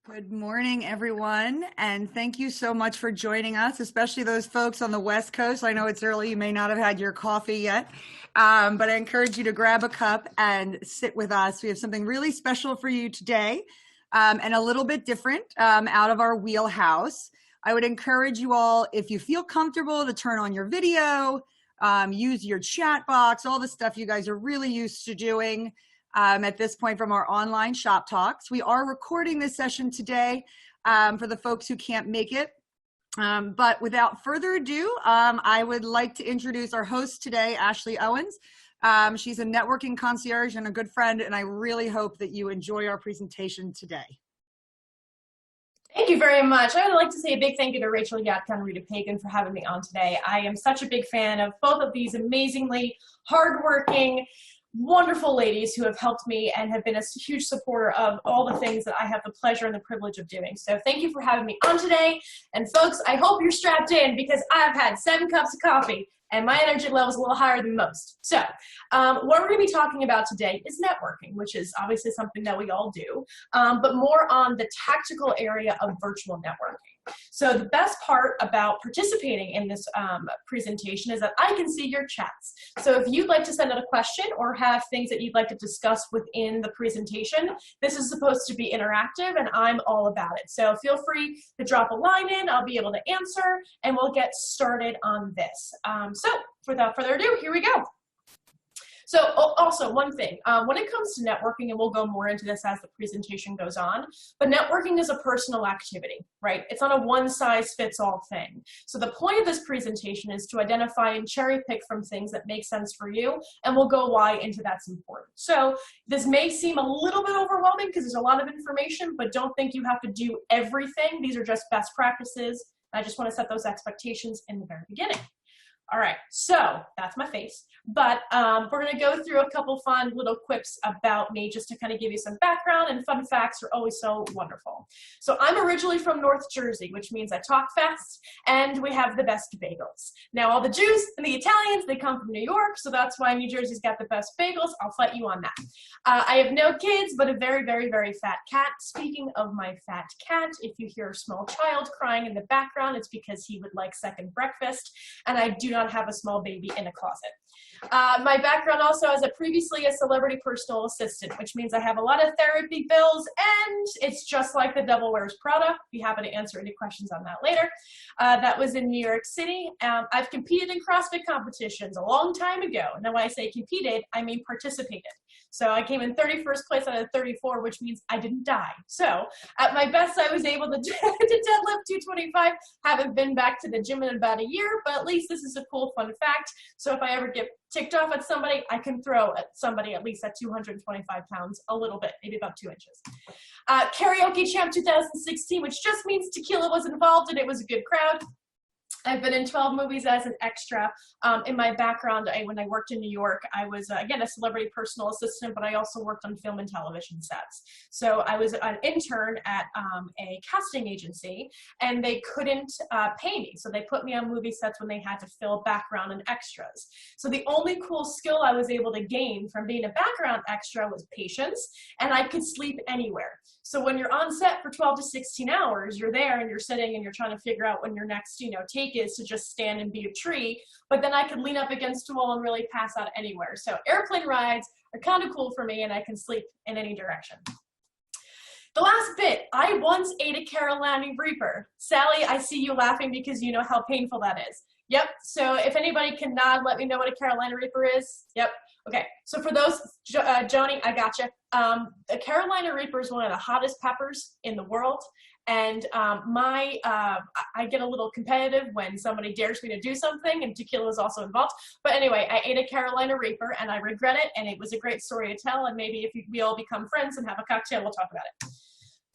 Good morning, everyone, and thank you so much for joining us, especially those folks on the West Coast. I know it's early, you may not have had your coffee yet, but I encourage you to grab a cup and sit with us. We have something really special for you today, and a little bit different out of our wheelhouse. I would encourage you all, if you feel comfortable, to turn on your video, use your chat box, all the stuff you guys are really used to doing. At this point from our online shop talks. We are recording this session today for the folks who can't make it. But without further ado, I would like to introduce our host today, Ashley Owens. She's a networking concierge and a good friend, and I really hope that you enjoy our presentation today. Thank you very much. I would like to say a big thank you to Rachel Yatkin and Rita Pagan for having me on today. I am such a big fan of both of these amazingly hardworking, wonderful ladies who have helped me and have been a huge supporter of all the things that I have the pleasure and the privilege of doing. So thank you for having me on today. And folks, I hope you're strapped in because I've had 7 cups of coffee and my energy level is a little higher than most. So what we're going to be talking about today is networking, which is obviously something that we all do, but more on the tactical area of virtual networking. So the best part about participating in this presentation is that I can see your chats. So if you'd like to send out a question or have things that you'd like to discuss within the presentation, this is supposed to be interactive and I'm all about it. So feel free to drop a line in, I'll be able to answer, and we'll get started on this. So without further ado, here we go. So also one thing, when it comes to networking, and we'll go more into this as the presentation goes on, but networking is a personal activity, right? It's not a one-size-fits-all thing. So the point of this presentation is to identify and cherry pick from things that make sense for you, and we'll go why into that's important. So this may seem a little bit overwhelming because there's a lot of information, but don't think you have to do everything. These are just best practices. I just want to set those expectations in the very beginning. All right, so that's my face, but we're gonna go through a couple fun little quips about me just to kind of give you some background, and fun facts are always so wonderful. So I'm originally from North Jersey, which means I talk fast, and we have the best bagels. Now all the Jews and the Italians, they come from New York, so that's why New Jersey's got the best bagels. I'll fight you on that. I have no kids, but a very, very, very fat cat. Speaking of my fat cat, if you hear a small child crying in the background, it's because he would like second breakfast, and I do not have a small baby in a closet. My background also as previously a celebrity personal assistant, which means I have a lot of therapy bills, and it's just like the Devil Wears Prada. Be happy to answer any questions on that later. That was in New York City. I've competed in CrossFit competitions a long time ago. And then when I say competed, I mean participated. So I came in 31st place out of 34, which means I didn't die. So at my best, I was able to deadlift 225. Haven't been back to the gym in about a year, but at least this is a cool, fun fact. So if I ever get ticked off at somebody, I can throw at somebody at least at 225 pounds, a little bit, maybe about 2 inches. Karaoke Champ 2016, which just means tequila was involved and it was a good crowd. I've been in 12 movies as an extra. In my background, when I worked in New York, I was, again, a celebrity personal assistant, but I also worked on film and television sets. So I was an intern at a casting agency, and they couldn't pay me. So they put me on movie sets when they had to fill background and extras. So the only cool skill I was able to gain from being a background extra was patience, and I could sleep anywhere. So when you're on set for 12 to 16 hours, you're there and you're sitting and you're trying to figure out when your next, take is to just stand and be a tree. But then I could lean up against a wall and really pass out anywhere. So airplane rides are kind of cool for me, and I can sleep in any direction. The last bit, I once ate a Carolina Reaper. Sally, I see you laughing because you know how painful that is. Yep, so if anybody can nod, let me know what a Carolina Reaper is. Yep, okay. So for those, Joni, I gotcha. The Carolina Reaper is one of the hottest peppers in the world. And I get a little competitive when somebody dares me to do something, and tequila is also involved. But anyway, I ate a Carolina Reaper, and I regret it, and it was a great story to tell, and maybe if we all become friends and have a cocktail, we'll talk about it.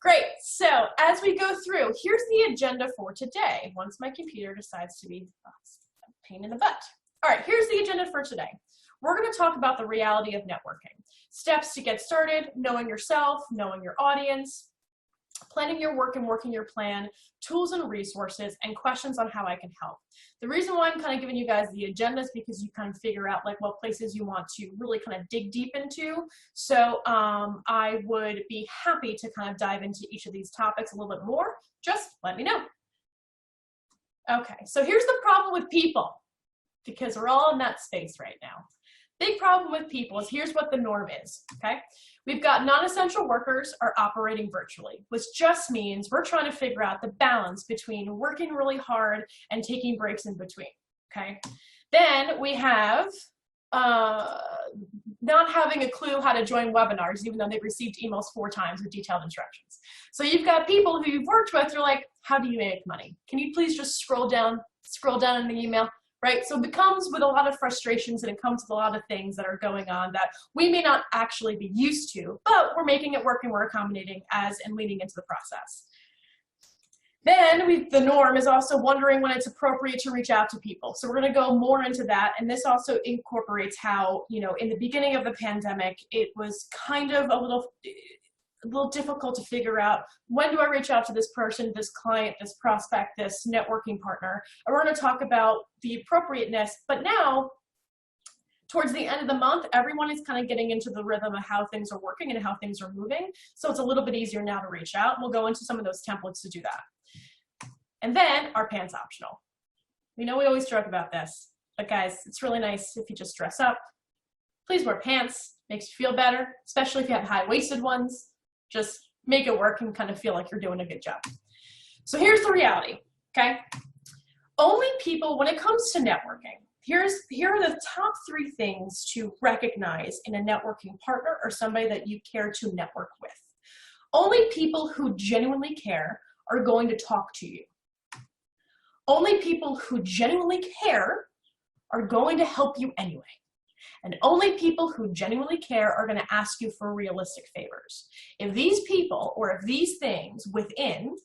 Great, so as we go through, here's the agenda for today, once my computer decides to be a pain in the butt. All right, here's the agenda for today. We're gonna talk about the reality of networking. Steps to get started, knowing yourself, knowing your audience, planning your work and working your plan, tools and resources, and questions on how I can help. The reason why I'm kind of giving you guys the agenda is because you kind of figure out like what places you want to really kind of dig deep into. So I would be happy to kind of dive into each of these topics a little bit more. Just let me know. Okay, so here's the problem with people, because we're all in that space right now. Big problem with people is here's what the norm is, okay? We've got non-essential workers are operating virtually, which just means we're trying to figure out the balance between working really hard and taking breaks in between, okay? Then we have not having a clue how to join webinars, even though they've received emails 4 times with detailed instructions. So you've got people who you've worked with, they're like, how do you make money? Can you please just scroll down in the email? Right? So it comes with a lot of frustrations, and it comes with a lot of things that are going on that we may not actually be used to, but we're making it work and we're accommodating as and leaning into the process. Then the norm is also wondering when it's appropriate to reach out to people. So we're going to go more into that. And this also incorporates how, you know, in the beginning of the pandemic, it was kind of a little difficult to figure out when do I reach out to this person, this client, this prospect, this networking partner. And we're going to talk about the appropriateness, but now towards the end of the month, everyone is kind of getting into the rhythm of how things are working and how things are moving. So it's a little bit easier now to reach out. We'll go into some of those templates to do that. And then are pants optional? We know we always joke about this, but guys, it's really nice if you just dress up. Please wear pants, makes you feel better, especially if you have high-waisted ones. Just make it work and kind of feel like you're doing a good job. So here's the reality, okay? Only people, when it comes to networking, here are the top 3 things to recognize in a networking partner or somebody that you care to network with. Only people who genuinely care are going to talk to you. Only people who genuinely care are going to help you anyway. And only people who genuinely care are going to ask you for realistic favors. If these people or if these things within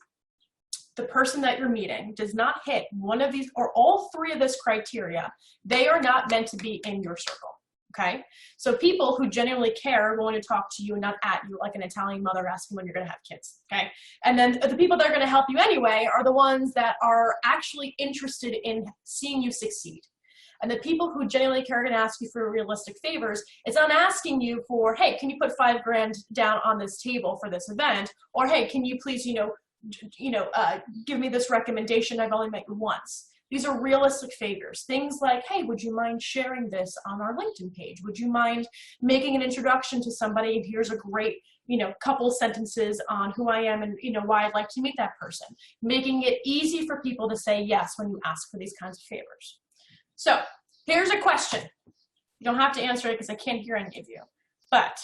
the person that you're meeting does not hit one of these or all 3 of this criteria, they are not meant to be in your circle, okay? So people who genuinely care are going to talk to you and not at you like an Italian mother asking when you're going to have kids, okay? And then the people that are going to help you anyway are the ones that are actually interested in seeing you succeed. And the people who genuinely care are going to ask you for realistic favors. It's not asking you for, hey, can you put $5 grand down on this table for this event? Or, hey, can you please, give me this recommendation? I've only met you once. These are realistic favors. Things like, hey, would you mind sharing this on our LinkedIn page? Would you mind making an introduction to somebody? Here's a great, couple sentences on who I am and, why I'd like to meet that person. Making it easy for people to say yes when you ask for these kinds of favors. So here's a question. You don't have to answer it because I can't hear any of you. But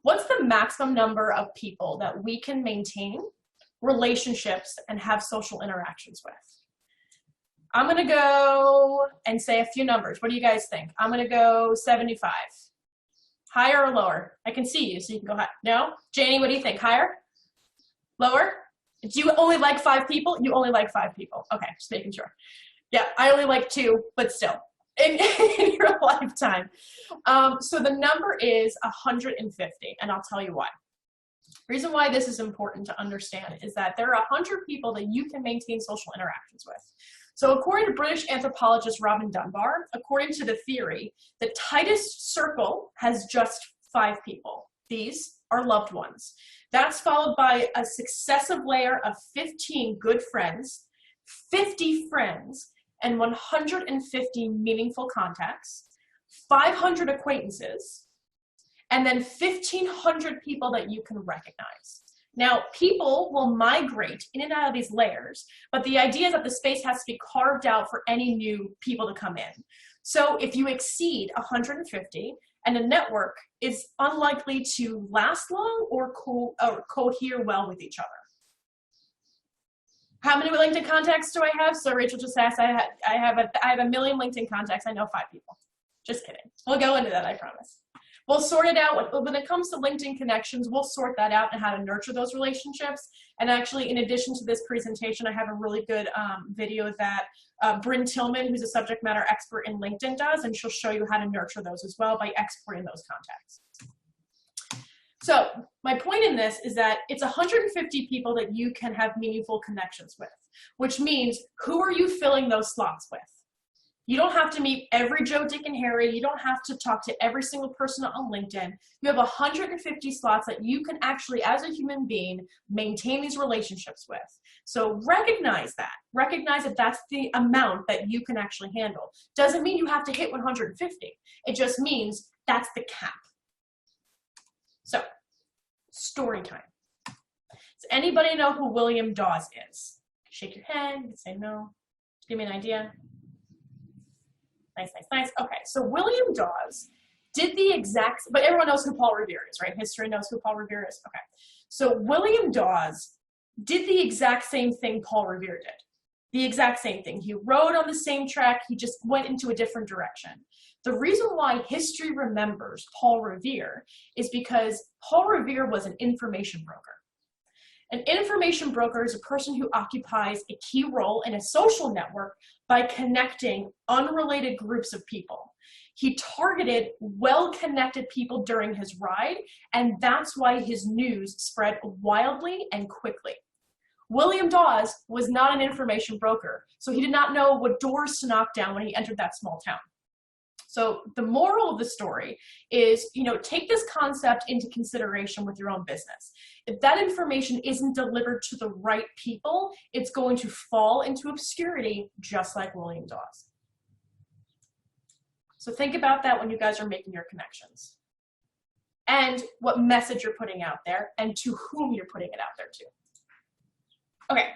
what's the maximum number of people that we can maintain relationships and have social interactions with? I'm going to go and say a few numbers. What do you guys think? I'm going to go 75. Higher or lower? I can see you, so you can go high. No? Janie, what do you think? Higher? Lower? Do you only like 5 people? You only like 5 people. Okay, just making sure. Yeah, I only like 2, but still, in your lifetime. So the number is 150, and I'll tell you why. The reason why this is important to understand is that there are 100 people that you can maintain social interactions with. So according to British anthropologist Robin Dunbar, according to the theory, the tightest circle has just 5 people. These are loved ones. That's followed by a successive layer of 15 good friends, 50 friends, and 150 meaningful contacts, 500 acquaintances, and then 1,500 people that you can recognize. Now, people will migrate in and out of these layers, but the idea is that the space has to be carved out for any new people to come in. So if you exceed 150, and a network is unlikely to last long or cohere well with each other. How many LinkedIn contacts do I have? So Rachel just asked, I have a million LinkedIn contacts. I know 5 people. Just kidding. We'll go into that, I promise. We'll sort it out. When it comes to LinkedIn connections, we'll sort that out and how to nurture those relationships. And actually, in addition to this presentation, I have a really good video that Bryn Tillman, who's a subject matter expert in LinkedIn, does, and she'll show you how to nurture those as well by exporting those contacts. So my point in this is that it's 150 people that you can have meaningful connections with, which means who are you filling those slots with? You don't have to meet every Joe, Dick, and Harry. You don't have to talk to every single person on LinkedIn. You have 150 slots that you can actually, as a human being, maintain these relationships with. So recognize that. Recognize that that's the amount that you can actually handle. Doesn't mean you have to hit 150. It just means that's the cap. So, story time. Does anybody know who William Dawes is? Shake your head, say no. Give me an idea. Nice, nice, nice. Okay, so William Dawes did the exact, but everyone knows who Paul Revere is, right? History knows who Paul Revere is. Okay, so William Dawes did the exact same thing Paul Revere did. The exact same thing. He rode on the same track, he just went into a different direction. The reason why history remembers Paul Revere is because Paul Revere was an information broker. An information broker is a person who occupies a key role in a social network by connecting unrelated groups of people. He targeted well-connected people during his ride, and that's why his news spread wildly and quickly. William Dawes was not an information broker, so he did not know what doors to knock down when he entered that small town. So the moral of the story is, take this concept into consideration with your own business. If that information isn't delivered to the right people, it's going to fall into obscurity, just like William Dawes. So think about that when you guys are making your connections. And what message you're putting out there, and to whom you're putting it out there to. Okay,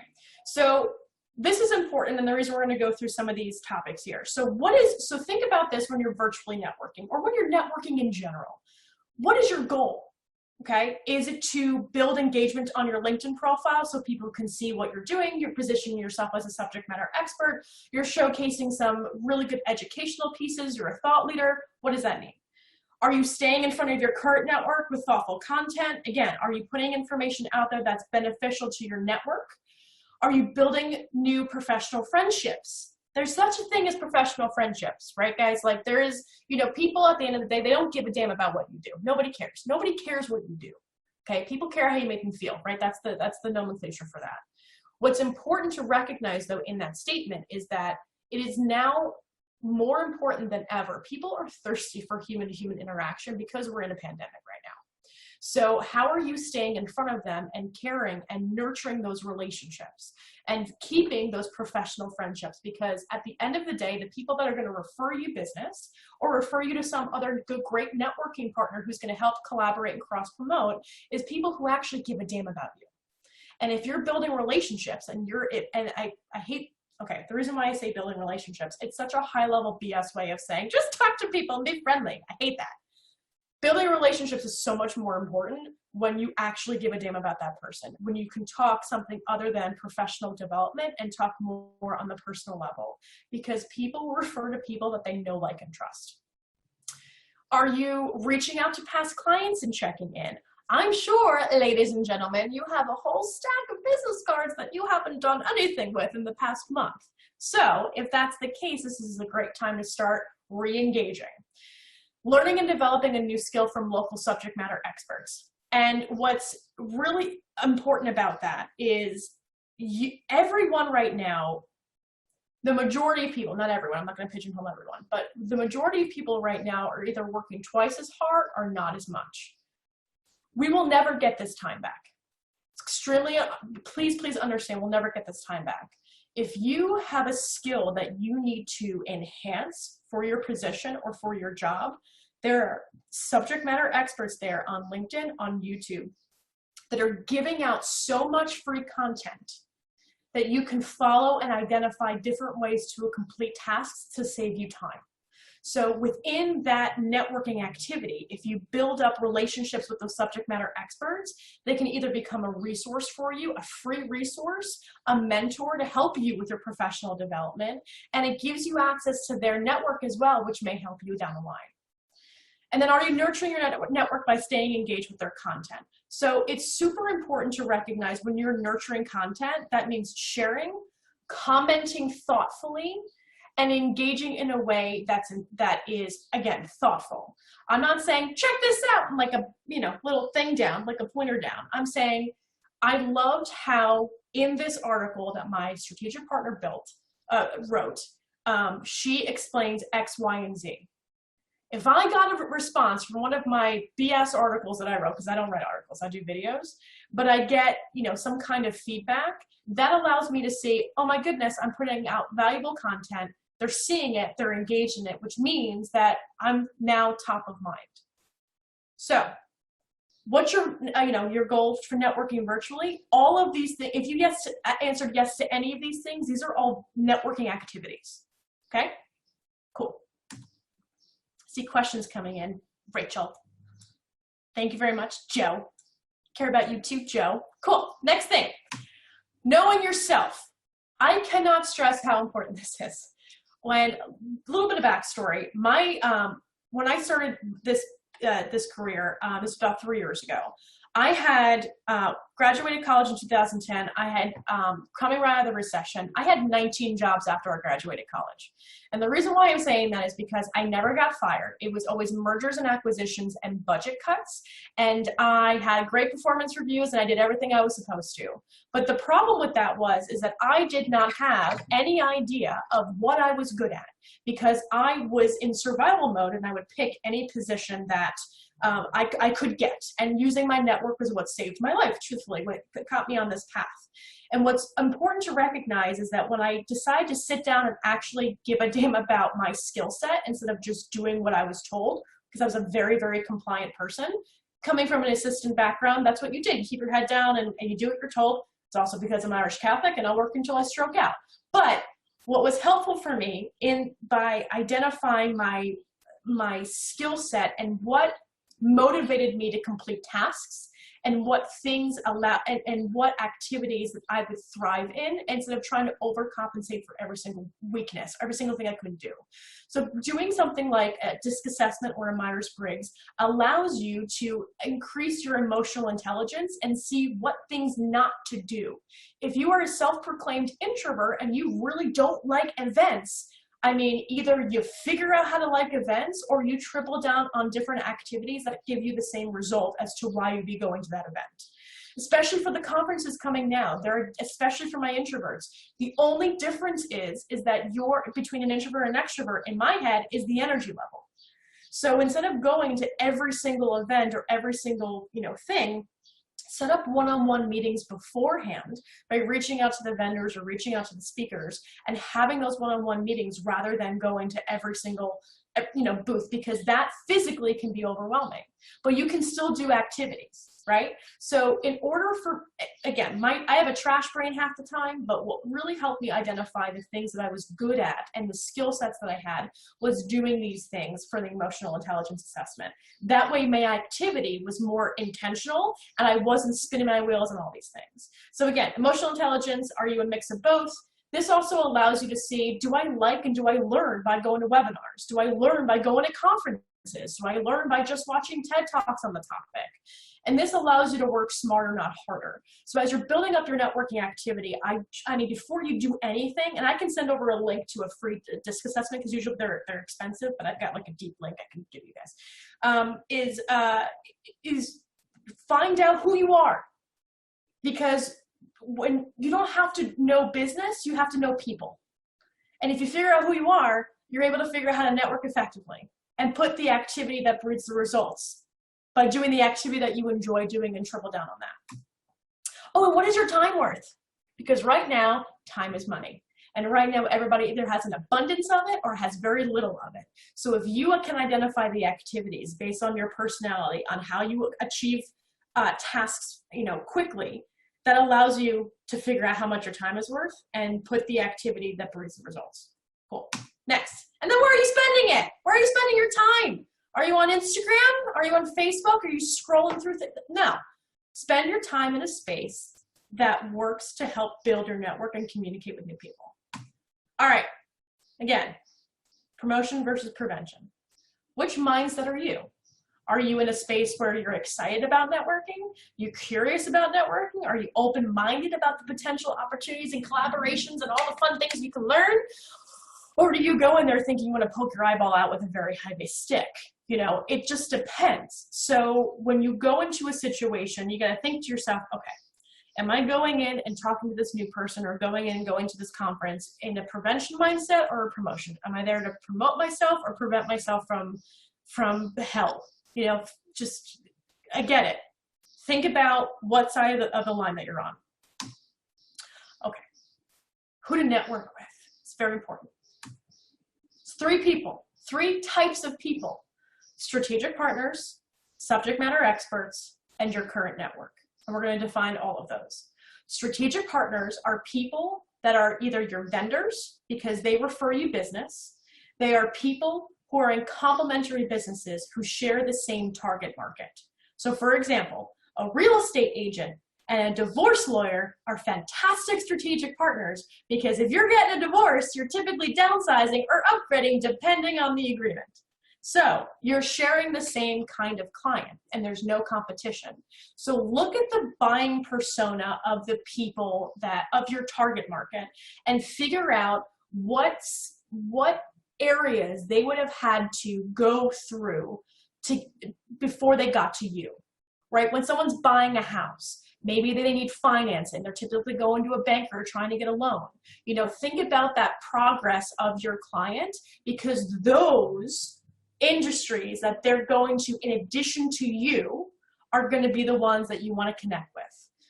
so this is important, and the reason we're going to go through some of these topics here. So think about this when you're virtually networking, or when you're networking in general. What is your goal? Okay, is it to build engagement on your LinkedIn profile so people can see what you're doing? You're positioning yourself as a subject matter expert. You're showcasing some really good educational pieces. You're a thought leader. What does that mean? Are you staying in front of your current network with thoughtful content? Again, are you putting information out there that's beneficial to your network? Are you building new professional friendships? There's such a thing as professional friendships, right, guys? Like there is, people at the end of the day, they don't give a damn about what you do. Nobody cares. Nobody cares what you do. Okay, people care how you make them feel, right? That's the nomenclature for that. What's important to recognize, though, in that statement is that it is now more important than ever. People are thirsty for human-to-human interaction because we're in a pandemic right now. So how are you staying in front of them and caring and nurturing those relationships and keeping those professional friendships? Because at the end of the day, the people that are going to refer you business or refer you to some other good, great networking partner who's going to help collaborate and cross-promote is people who actually give a damn about you. And if you're building relationships and I hate, okay, the reason why I say building relationships, it's such a high-level BS way of saying, just talk to people and be friendly. I hate that. Building relationships is so much more important when you actually give a damn about that person, when you can talk something other than professional development and talk more on the personal level, because people refer to people that they know, like, and trust. Are you reaching out to past clients and checking in? I'm sure, ladies and gentlemen, you have a whole stack of business cards that you haven't done anything with in the past month. So if that's the case, this is a great time to start re-engaging. Learning and developing a new skill from local subject matter experts. And what's really important about that is everyone right now, the majority of people, not everyone, I'm not going to pigeonhole everyone, but the majority of people right now are either working twice as hard or not as much. We will never get this time back. It's extremely, please understand, we'll never get this time back. If you have a skill that you need to enhance for your position or for your job, there are subject matter experts there on LinkedIn, on YouTube, that are giving out so much free content that you can follow and identify different ways to complete tasks to save you time. So within that networking activity, if you build up relationships with those subject matter experts, they can either become a resource for you, a free resource, a mentor to help you with your professional development, and it gives you access to their network as well, which may help you down the line. And then are you nurturing your network by staying engaged with their content? So it's super important to recognize when you're nurturing content, that means sharing, commenting thoughtfully, and engaging in a way that is, again, thoughtful. I'm not saying, check this out, like a, little thing down, like a pointer down. I'm saying, I loved how in this article that my strategic partner wrote, she explains X, Y, and Z. If I got a response from one of my BS articles that I wrote, because I don't write articles, I do videos, but I get, some kind of feedback, that allows me to see, oh my goodness, I'm putting out valuable content. They're seeing it, they're engaged in it, which means that I'm now top of mind. So what's your, your goals for networking virtually? All of these things, if you answered yes to any of these things, these are all networking activities, okay? Cool. See questions coming in. Rachel. Thank you very much. Joe. Care about you too, Joe. Cool. Next thing. Knowing yourself. I cannot stress how important this is. A little bit of backstory. When I started this career, this was about 3 years ago, I had graduated college in 2010. I had, coming right out of the recession, I had 19 jobs after I graduated college. And the reason why I'm saying that is because I never got fired. It was always mergers and acquisitions and budget cuts. And I had great performance reviews and I did everything I was supposed to. But the problem with that is that I did not have any idea of what I was good at, because I was in survival mode and I would pick any position that I could get. And using my network was what saved my life, truthfully, when it caught me on this path. And what's important to recognize is that when I decide to sit down and actually give a damn about my skill set instead of just doing what I was told, because I was a very, very compliant person, coming from an assistant background, that's what you did. You keep your head down and you do what you're told. It's also because I'm Irish Catholic and I'll work until I stroke out. But what was helpful for me by identifying my skill set and what motivated me to complete tasks and what things and what activities that I would thrive in, instead of trying to overcompensate for every single weakness, every single thing I couldn't do. So doing something like a DISC assessment or a Myers-Briggs allows you to increase your emotional intelligence and see what things not to do. If you are a self-proclaimed introvert and you really don't like events, either you figure out how to like events or you triple down on different activities that give you the same result as to why you'd be going to that event. Especially for the conferences coming now, especially for my introverts. The only difference is that between an introvert and an extrovert, in my head, is the energy level. So instead of going to every single event or every single thing, set up one-on-one meetings beforehand by reaching out to the vendors or reaching out to the speakers and having those one-on-one meetings rather than going to every single booth, because that physically can be overwhelming. But you can still do activities, right? So in order for, again, I have a trash brain half the time, but what really helped me identify the things that I was good at and the skill sets that I had was doing these things for the emotional intelligence assessment. That way my activity was more intentional and I wasn't spinning my wheels on all these things. So again, emotional intelligence, are you a mix of both? This also allows you to see, do I like and do I learn by going to webinars? Do I learn by going to conferences? Do I learn by just watching TED Talks on the topic? And this allows you to work smarter, not harder. So as you're building up your networking activity, before you do anything, and I can send over a link to a free DISC assessment, because usually they're expensive, but I've got like a deep link I can give you guys, is find out who you are. Because when you don't have to know business, you have to know people. And if you figure out who you are, you're able to figure out how to network effectively and put the activity that breeds the results by doing the activity that you enjoy doing and triple down on that. Oh, and what is your time worth? Because right now, time is money. And right now, everybody either has an abundance of it or has very little of it. So if you can identify the activities based on your personality, on how you achieve tasks quickly, that allows you to figure out how much your time is worth and put the activity that breeds the results. Cool. Next. And then where are you spending it? Where are you spending your time? Are you on Instagram? Are you on Facebook? Are you scrolling through things? No. Spend your time in a space that works to help build your network and communicate with new people. All right. Again, promotion versus prevention. Which mindset are you? Are you in a space where you're excited about networking? You're curious about networking? Are you open-minded about the potential opportunities and collaborations and all the fun things you can learn? Or do you go in there thinking you want to poke your eyeball out with a very high-based stick? You know, it just depends. So when you go into a situation, you got to think to yourself, okay, am I going in and talking to this new person, or going in and going to this conference in a prevention mindset or a promotion? Am I there to promote myself or prevent myself from hell? You know, just, I get it. Think about what side of the line that you're on. Okay, who to network with. It's very important. It's 3 people, 3 types of people: strategic partners, subject matter experts, and your current network. And we're going to define all of those. Strategic partners are people that are either your vendors because they refer you business. They are people who are in complementary businesses who share the same target market. So for example, a real estate agent and a divorce lawyer are fantastic strategic partners, because if you're getting a divorce, you're typically downsizing or upgrading depending on the agreement. So you're sharing the same kind of client and there's no competition. So look at the buying persona of the people of your target market and figure out what areas they would have had to go through before they got to you, right? When someone's buying a house, maybe they need financing. They're typically going to a banker trying to get a loan. You know, think about that progress of your client, because those industries that they're going to, in addition to you, are going to be the ones that you want to connect with.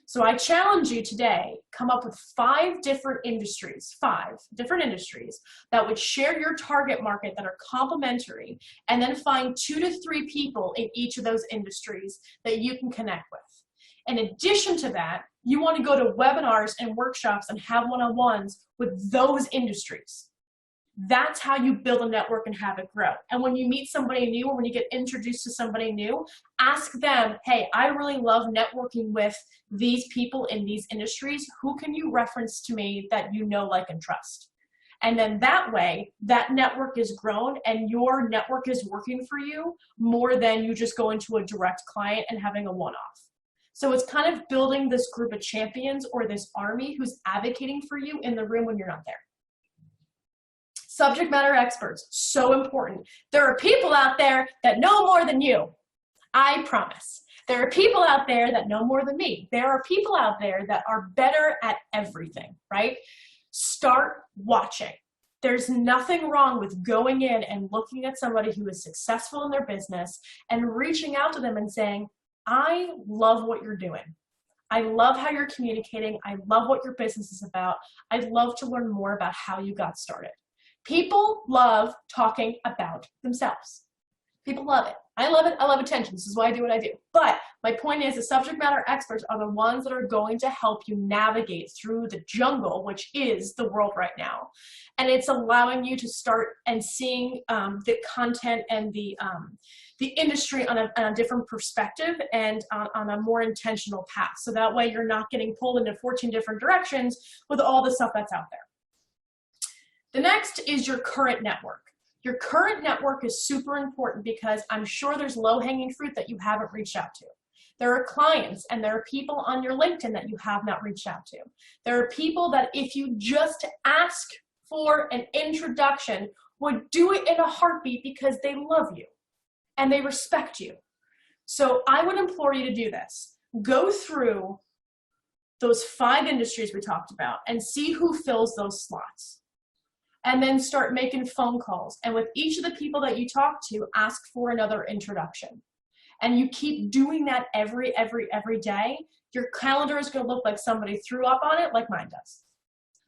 So I challenge you today, come up with 5 different industries, 5 different industries that would share your target market that are complementary, and then find 2 to 3 people in each of those industries that you can connect with. In addition to that, you want to go to webinars and workshops and have one-on-ones with those industries. That's how you build a network and have it grow. And when you meet somebody new, or when you get introduced to somebody new, ask them, hey, I really love networking with these people in these industries. Who can you reference to me that you know, like, and trust? And then that way, that network is grown and your network is working for you more than you just going to a direct client and having a one-off. So it's kind of building this group of champions, or this army who's advocating for you in the room when you're not there. Subject matter experts, so important. There are people out there that know more than you. I promise. There are people out there that know more than me. There are people out there that are better at everything, right? Start watching. There's nothing wrong with going in and looking at somebody who is successful in their business and reaching out to them and saying, I love what you're doing. I love how you're communicating. I love what your business is about. I'd love to learn more about how you got started. People love talking about themselves. People love it. I love it. I love attention. This is why I do what I do. But my point is, the subject matter experts are the ones that are going to help you navigate through the jungle, which is the world right now. And it's allowing you to start and seeing the content and the industry on a different perspective and on a more intentional path. So that way you're not getting pulled into 14 different directions with all the stuff that's out there. The next is your current network. Your current network is super important because I'm sure there's low-hanging fruit that you haven't reached out to. There are clients and there are people on your LinkedIn that you have not reached out to. There are people that if you just ask for an introduction would do it in a heartbeat because they love you and they respect you. So I would implore you to do this. Go through those 5 industries we talked about and see who fills those slots. And then start making phone calls. And with each of the people that you talk to, ask for another introduction. And you keep doing that every day, your calendar is going to look like somebody threw up on it, like mine does.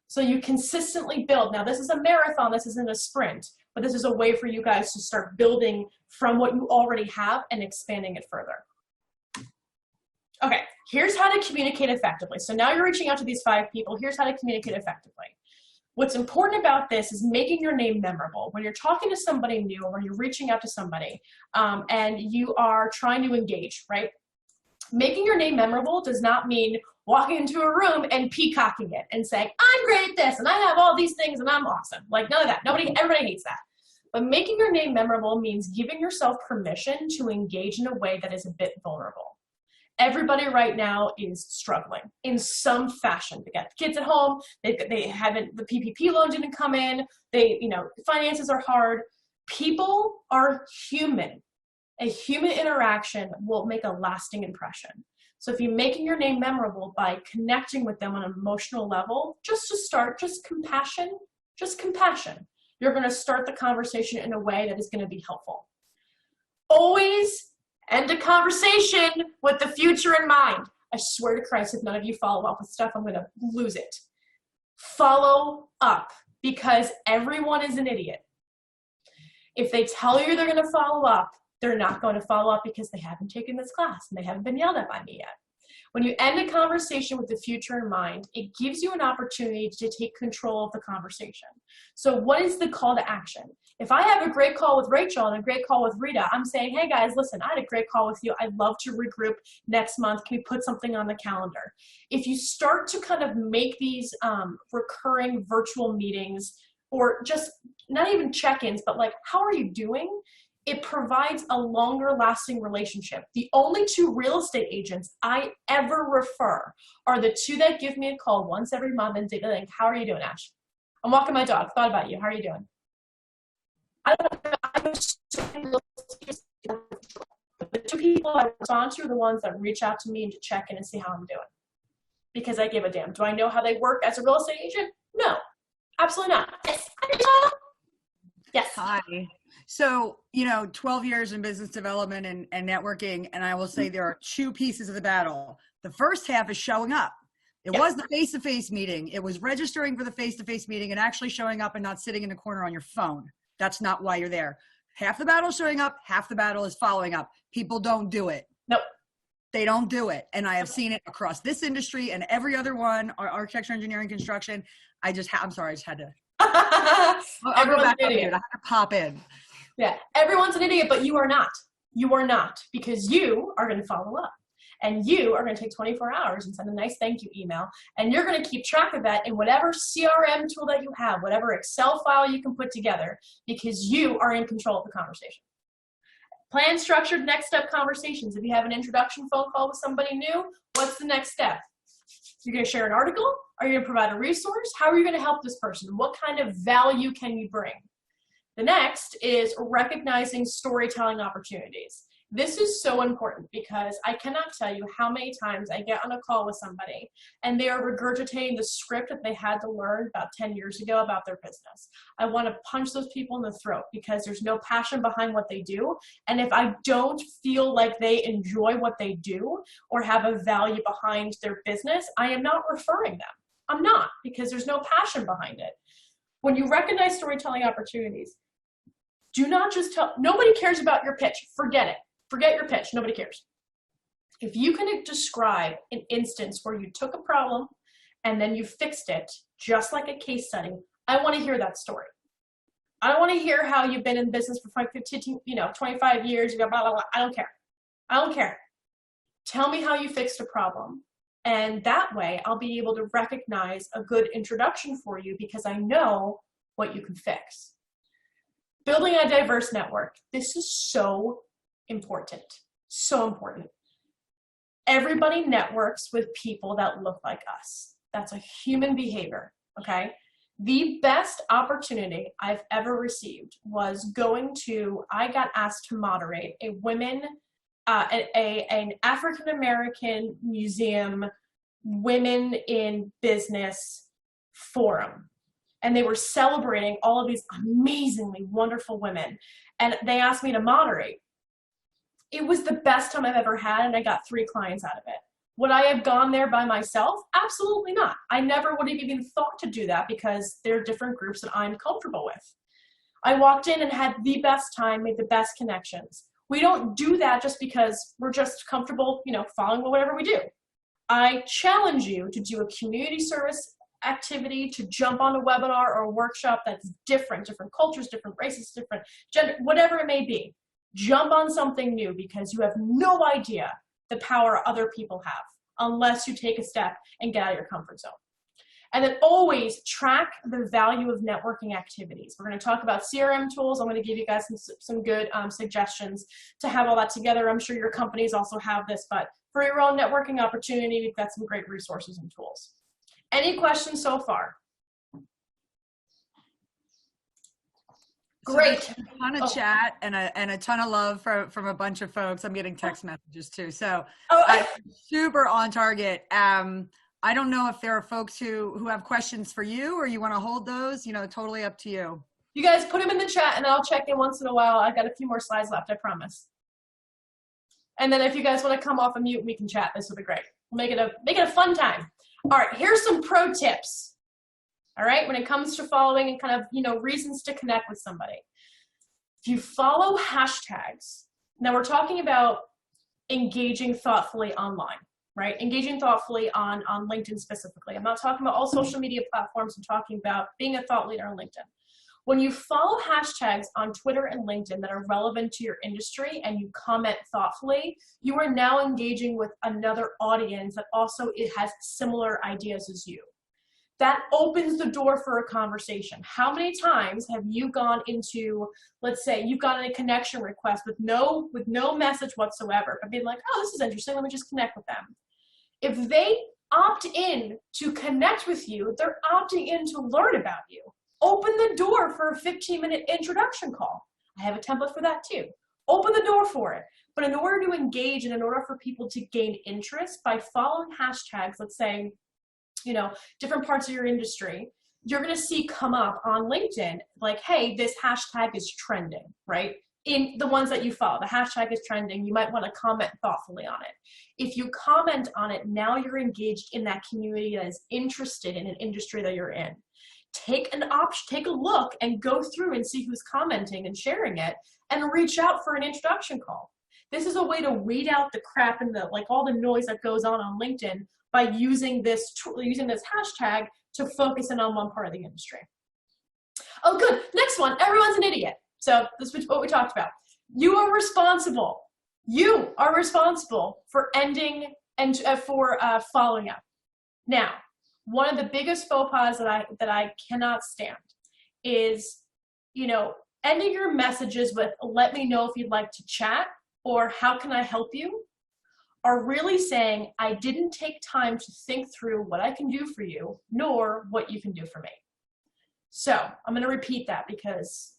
So you consistently build. Now, this is a marathon. This isn't a sprint. But this is a way for you guys to start building from what you already have and expanding it further. Okay, here's how to communicate effectively. So now you're reaching out to these 5 people. Here's how to communicate effectively. What's important about this is making your name memorable. When you're talking to somebody new, or when you're reaching out to somebody and you are trying to engage, right? Making your name memorable does not mean walking into a room and peacocking it and saying, I'm great at this and I have all these things and I'm awesome. Like, none of that. Everybody hates that. But making your name memorable means giving yourself permission to engage in a way that is a bit vulnerable. Everybody right now is struggling in some fashion. They got the kids at home. They haven't, the PPP loan didn't come in. Finances are hard. People are human. A human interaction will make a lasting impression. So if you're making your name memorable by connecting with them on an emotional level, just to start, just compassion, you're going to start the conversation in a way that is going to be helpful. Always end a conversation with the future in mind. I swear to Christ, if none of you follow up with stuff, I'm going to lose it. Follow up, because everyone is an idiot. If they tell you they're going to follow up, they're not going to follow up because they haven't taken this class and they haven't been yelled at by me yet. When you end a conversation with the future in mind, it gives you an opportunity to take control of the conversation. So what is the call to action? If I have a great call with Rachel and a great call with Rita, I'm saying, hey guys, listen, I had a great call with you. I'd love to regroup next month. Can we put something on the calendar? If you start to kind of make these recurring virtual meetings, or just not even check-ins, but like, how are you doing? It provides a longer lasting relationship. The only two real estate agents I ever refer are the two that give me a call once every month and say, how are you doing, Ash? I'm walking my dog. Thought about you. How are you doing? The two people I respond to are the ones that reach out to me and to check in and see how I'm doing. Because I give a damn. Do I know how they work as a real estate agent? No, absolutely not. Yes. Yes. Hi. So, 12 years in business development and networking, and I will say there are two pieces of the battle. The first half is showing up. It was the face-to-face meeting. It was registering for the face-to-face meeting and actually showing up and not sitting in the corner on your phone. That's not why you're there. Half the battle is showing up, half the battle is following up. People don't do it. Nope. They don't do it. And I have seen it across this industry and every other one, architecture, engineering, construction. I'm sorry, I just had to. I'll go back up here. I had to pop in. Yeah, everyone's an idiot, but you are not. You are not, because you are going to follow up. And you are going to take 24 hours and send a nice thank you email. And you're going to keep track of that in whatever CRM tool that you have, whatever Excel file you can put together, because you are in control of the conversation. Plan structured next step conversations. If you have an introduction phone call with somebody new, what's the next step? You're going to share an article? Are you going to provide a resource? How are you going to help this person? What kind of value can you bring? The next is recognizing storytelling opportunities. This is so important because I cannot tell you how many times I get on a call with somebody and they are regurgitating the script that they had to learn about 10 years ago about their business. I want to punch those people in the throat because there's no passion behind what they do. And if I don't feel like they enjoy what they do or have a value behind their business, I am not referring them. I'm not, because there's no passion behind it. When you recognize storytelling opportunities, do not just tell, nobody cares about your pitch. Forget it. Forget your pitch. Nobody cares. If you can describe an instance where you took a problem and then you fixed it, just like a case study, I want to hear that story. I want to hear how you've been in business for 25 years. You go, blah, blah, blah. I don't care. I don't care. Tell me how you fixed a problem. And that way I'll be able to recognize a good introduction for you because I know what you can fix. Building a diverse network. This is so important. So important. Everybody networks with people that look like us. That's a human behavior, okay? The best opportunity I've ever received was I got asked to moderate a an African-American museum women in business forum. And they were celebrating all of these amazingly wonderful women. And they asked me to moderate. It was the best time I've ever had, and I got 3 clients out of it. Would I have gone there by myself? Absolutely not. I never would have even thought to do that because there are different groups that I'm comfortable with. I walked in and had the best time, made the best connections. We don't do that just because we're just comfortable, following whatever we do. I challenge you to do a community service activity, to jump on a webinar or a workshop that's different cultures, different races, different gender, whatever it may be. Jump on something new because you have no idea the power other people have unless you take a step and get out of your comfort zone. And then always track the value of networking activities. We're going to talk about CRM tools. I'm going to give you guys some good suggestions to have all that together. I'm sure your companies also have this, but for your own networking opportunity, we've got some great resources and tools. Any questions so far? Great. So a ton of chat and a ton of love from a bunch of folks. I'm getting text messages too. So super on target. I don't know if there are folks who have questions for you or you want to hold those, totally up to you. You guys put them in the chat and I'll check in once in a while. I've got a few more slides left, I promise. And then if you guys want to come off of mute, we can chat. This will be great. We'll make it a fun time. All right, here's some pro tips. All right, when it comes to following and kind of, reasons to connect with somebody. If you follow hashtags, now we're talking about engaging thoughtfully online, right? Engaging thoughtfully on LinkedIn specifically. I'm not talking about all social media platforms. I'm talking about being a thought leader on LinkedIn. When you follow hashtags on Twitter and LinkedIn that are relevant to your industry and you comment thoughtfully, you are now engaging with another audience that also has similar ideas as you. That opens the door for a conversation. How many times have you gone into, let's say you've gotten a connection request with no message whatsoever, but being like, oh, this is interesting, let me just connect with them. If they opt in to connect with you, they're opting in to learn about you. Open the door for a 15-minute introduction call. I have a template for that too. Open the door for it. But in order to engage and in order for people to gain interest by following hashtags, let's say, different parts of your industry, you're going to see come up on LinkedIn like, hey, this hashtag is trending, right? In the ones that you follow, the hashtag is trending. You might want to comment thoughtfully on it. If you comment on it, now you're engaged in that community that is interested in an industry that you're in. Take a look and go through and see who's commenting and sharing it and reach out for an introduction call. This is a way to weed out the crap and all the noise that goes on LinkedIn by using this hashtag to focus in on one part of the industry. Oh, good. Next one. Everyone's an idiot. So this is what we talked about. You are responsible. You are responsible for ending and for following up. Now, one of the biggest faux pas that I cannot stand is, ending your messages with "let me know if you'd like to chat" or "how can I help you," are really saying, I didn't take time to think through what I can do for you, nor what you can do for me. So I'm going to repeat that because,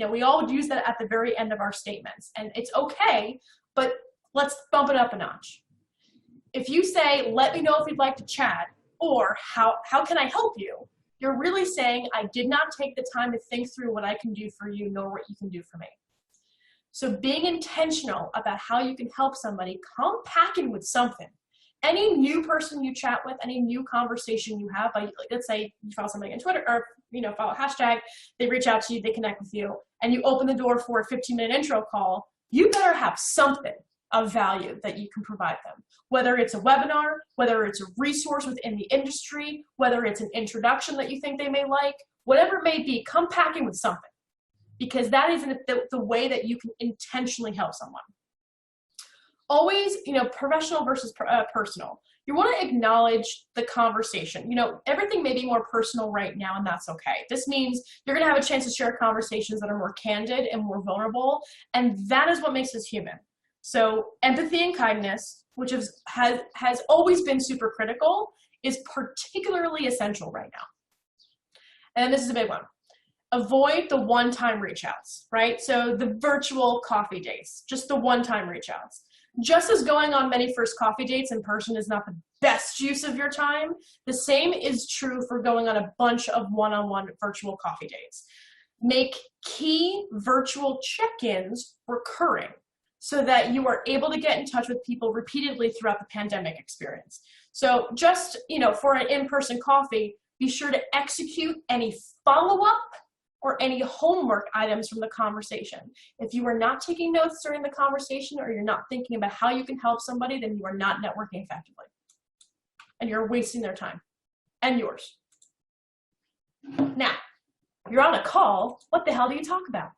we all use that at the very end of our statements, and it's okay, but let's bump it up a notch. If you say, let me know if you'd like to chat, or how can I help you, you're really saying, I did not take the time to think through what I can do for you, nor what you can do for me. So being intentional about how you can help somebody, come packing with something. Any new person you chat with, any new conversation you have, let's say you follow somebody on Twitter or follow a hashtag, they reach out to you, they connect with you, and you open the door for a 15-minute intro call, you better have something of value that you can provide them. Whether it's a webinar, whether it's a resource within the industry, whether it's an introduction that you think they may like, whatever it may be, come packing with something. Because that is the way that you can intentionally help someone. Always, professional versus personal. You want to acknowledge the conversation. Everything may be more personal right now, and that's okay. This means you're going to have a chance to share conversations that are more candid and more vulnerable, and that is what makes us human. So empathy and kindness, which has always been super critical, is particularly essential right now. And this is a big one. Avoid the one-time reach outs, right? So the virtual coffee dates, just the one-time reach outs. Just as going on many first coffee dates in person is not the best use of your time, the same is true for going on a bunch of one-on-one virtual coffee dates. Make key virtual check-ins recurring so that you are able to get in touch with people repeatedly throughout the pandemic experience. So just, for an in-person coffee, be sure to execute any follow-up or any homework items from the conversation. If you are not taking notes during the conversation or you're not thinking about how you can help somebody, then you are not networking effectively. And you're wasting their time and yours. Now, you're on a call, what the hell do you talk about?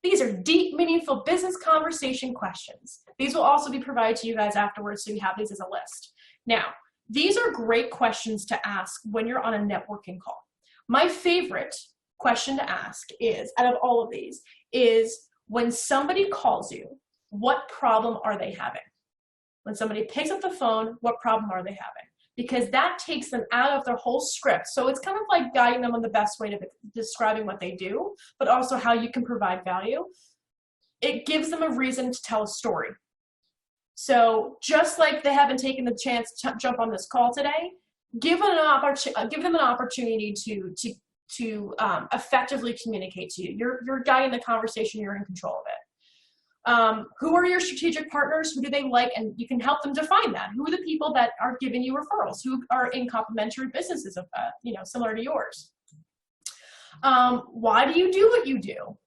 These are deep, meaningful business conversation questions. These will also be provided to you guys afterwards, so you have these as a list. Now, these are great questions to ask when you're on a networking call. My favorite question to ask is, out of all of these, is when somebody calls you, what problem are they having? When somebody picks up the phone, what problem are they having? Because that takes them out of their whole script. So it's kind of like guiding them on the best way to describing what they do, but also how you can provide value. It gives them a reason to tell a story. So just like they haven't taken the chance to jump on this call today, give them an opportunity to effectively communicate to you. You're guiding the conversation. You're in control of it. Who are your strategic partners? Who do they like? And you can help them define that. Who are the people that are giving you referrals? Who are in complementary businesses of, similar to yours? Why do you do what you do?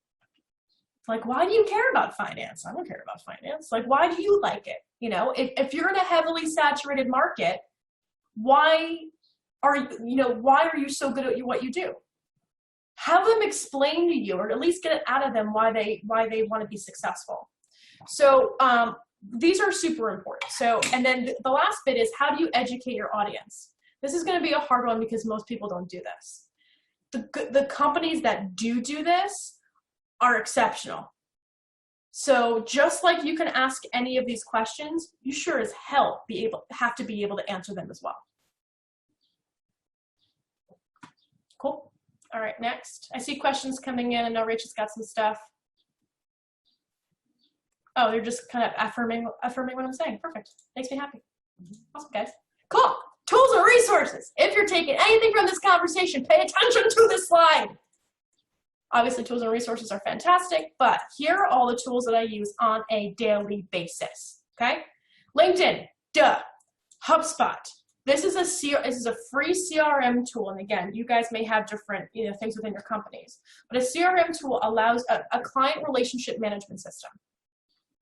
Like, why do you care about finance? I don't care about finance. Like, why do you like it? If you're in a heavily saturated market, why are you so good at what you do? Have them explain to you, or at least get it out of them why they want to be successful. So these are super important. So, and then the last bit is, how do you educate your audience? This is going to be a hard one because most people don't do this. The companies that do this are exceptional. So just like you can ask any of these questions, you sure as hell have to be able to answer them as well. Cool. All right, next. I see questions coming in. I know Rachel's got some stuff. Oh, they're just kind of affirming what I'm saying. Perfect. Makes me happy. Awesome, guys. Cool. Tools and resources. If you're taking anything from this conversation, pay attention to this slide. Obviously, tools and resources are fantastic, but here are all the tools that I use on a daily basis, okay? LinkedIn, duh. HubSpot. This is a free CRM tool, and again, you guys may have different things within your companies, but a CRM tool allows a client relationship management system.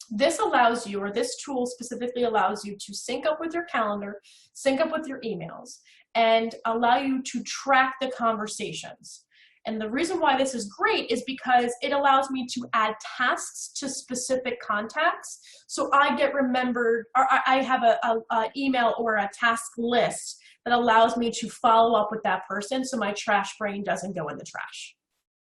This allows you, or this tool specifically allows you to sync up with your calendar, sync up with your emails, and allow you to track the conversations. And the reason why this is great is because it allows me to add tasks to specific contacts. So I get remembered, or I have a email or a task list that allows me to follow up with that person so my trash brain doesn't go in the trash.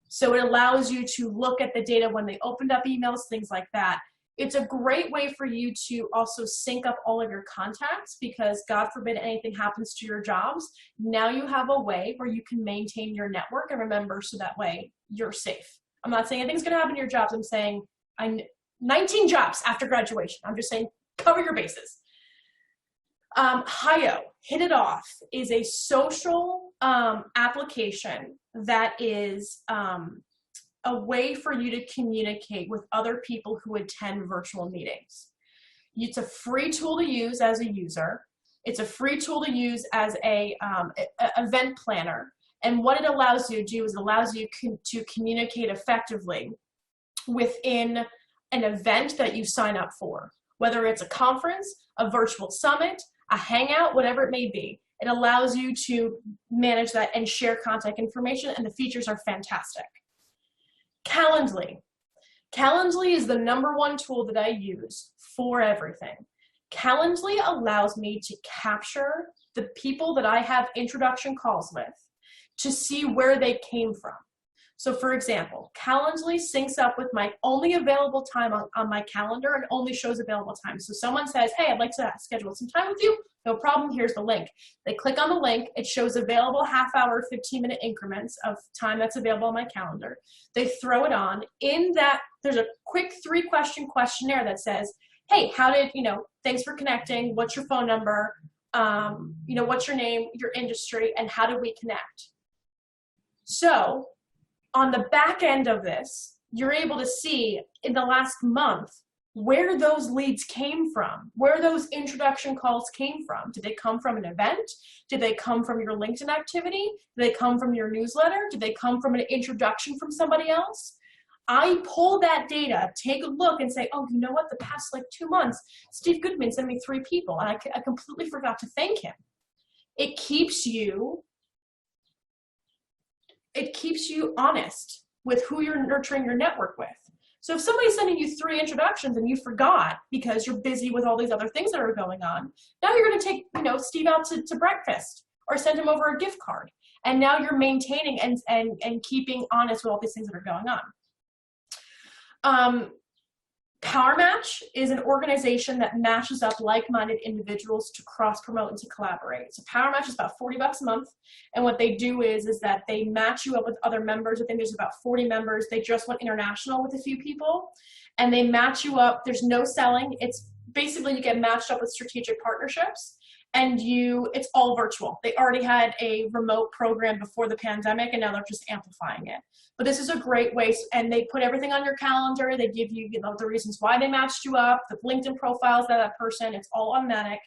So it allows you to look at the data when they opened up emails, things like that. It's a great way for you to also sync up all of your contacts, because God forbid anything happens to your jobs. Now you have a way where you can maintain your network and remember, so that way you're safe. I'm not saying anything's gonna happen to your jobs. I'm saying 19 jobs after graduation. I'm just saying cover your bases. Hio, Hit It Off, is a social application that is a way for you to communicate with other people who attend virtual meetings. It's a free tool to use as a user. It's a free tool to use as a event planner. And what it allows you to do is it allows you to communicate effectively within an event that you sign up for, whether it's a conference, a virtual summit, a hangout, whatever it may be. It allows you to manage that and share contact information, and the features are fantastic. Calendly. Calendly is the #1 tool that I use for everything. Calendly allows me to capture the people that I have introduction calls with to see where they came from. So for example, Calendly syncs up with my only available time on my calendar and only shows available time. So someone says, hey, I'd like to schedule some time with you. No problem, here's the link. They click on the link, it shows available half-hour, 15-minute increments of time that's available on my calendar. They throw it on. In that, there's a quick 3-question questionnaire that says, hey, thanks for connecting, what's your phone number, what's your name, your industry, and how did we connect? So on the back end of this, you're able to see in the last month where those leads came from, where those introduction calls came from. Did they come from an event? Did they come from your LinkedIn activity? Did they come from your newsletter? Did they come from an introduction from somebody else? I pull that data, take a look, and say, oh, you know what? The past 2 months, Steve Goodman sent me 3 people, and I completely forgot to thank him. It keeps you honest with who you're nurturing your network with. So if somebody's sending you 3 introductions and you forgot because you're busy with all these other things that are going on, now you're going to take Steve out to breakfast or send him over a gift card. And now you're maintaining and keeping honest with all these things that are going on. Power Match is an organization that matches up like-minded individuals to cross-promote and to collaborate. So Power Match is about $40 a month, and what they do is that they match you up with other members. I think there's about 40 members. They just went international with a few people, and they match you up. There's no selling. It's basically you get matched up with strategic partnerships, and it's all virtual. They already had a remote program before the pandemic, and now they're just amplifying it. But this is a great way, and they put everything on your calendar. They give you, the reasons why they matched you up, the LinkedIn profiles of that person. It's all automatic,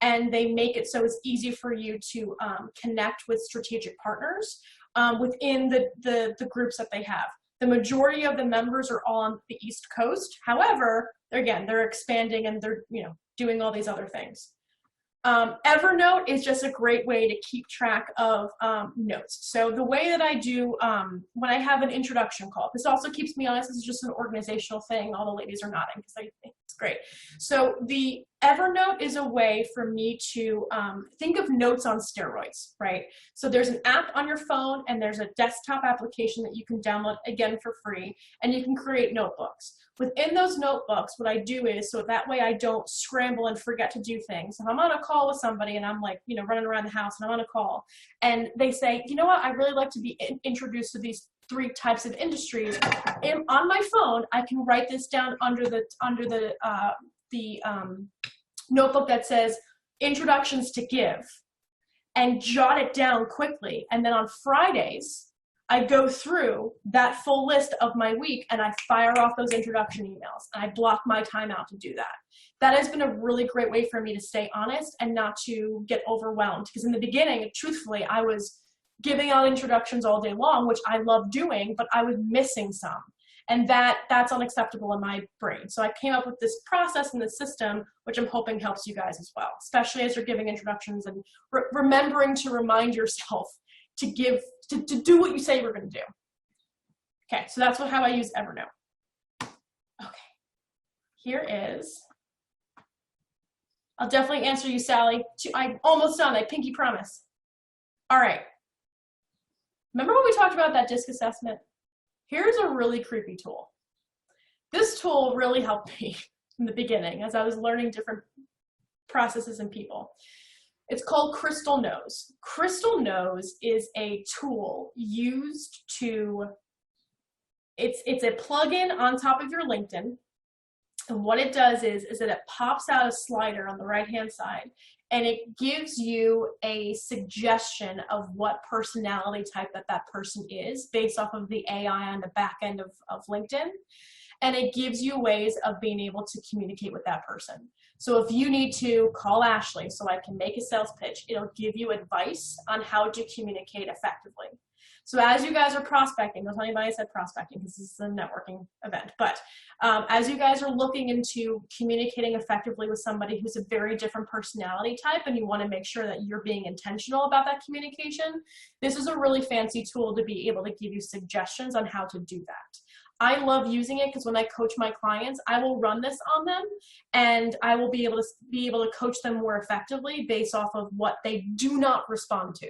and they make it so it's easy for you to connect with strategic partners within the groups that they have. The majority of the members are all on the East Coast. However, they're expanding and they're doing all these other things. Evernote is just a great way to keep track of notes. So the way that I do when I have an introduction call, this also keeps me honest, this is just an organizational thing. All the ladies are nodding because I think it's great. So the Evernote is a way for me to think of notes on steroids, right? So there's an app on your phone and there's a desktop application that you can download, again, for free, and you can create notebooks. Within those notebooks, what I do is, so that way I don't scramble and forget to do things. If I'm on a call with somebody and I'm like, running around the house and I'm on a call and they say, you know what, I really like to be introduced to these 3 types of industries. On my phone, I can write this down under the notebook that says introductions to give and jot it down quickly. And then on Fridays, I go through that full list of my week and I fire off those introduction emails. And I block my time out to do that. That has been a really great way for me to stay honest and not to get overwhelmed. Because in the beginning, truthfully, I was giving out introductions all day long, which I love doing, but I was missing some. And that's unacceptable in my brain. So I came up with this process and this system, which I'm hoping helps you guys as well, especially as you're giving introductions and remembering to remind yourself to do what you say you're going to do. Okay, so that's how I use Evernote. Okay, here is, I'll definitely answer you, Sally. I'm almost done, I pinky promise. All right, remember when we talked about that DISC assessment? Here's a really creepy tool. This tool really helped me in the beginning as I was learning different processes and people. It's called Crystal Knows. Crystal Knows is a tool used to, it's a plugin on top of your LinkedIn. And what it does is that it pops out a slider on the right-hand side and it gives you a suggestion of what personality type that person is based off of the AI on the back end of LinkedIn. And it gives you ways of being able to communicate with that person. So if you need to call Ashley so I can make a sales pitch, it'll give you advice on how to communicate effectively. So as you guys are prospecting, don't tell anybody I said prospecting because this is a networking event, but as you guys are looking into communicating effectively with somebody who's a very different personality type and you want to make sure that you're being intentional about that communication, this is a really fancy tool to be able to give you suggestions on how to do that. I love using it because when I coach my clients, I will run this on them and I will be able to coach them more effectively based off of what they do not respond to.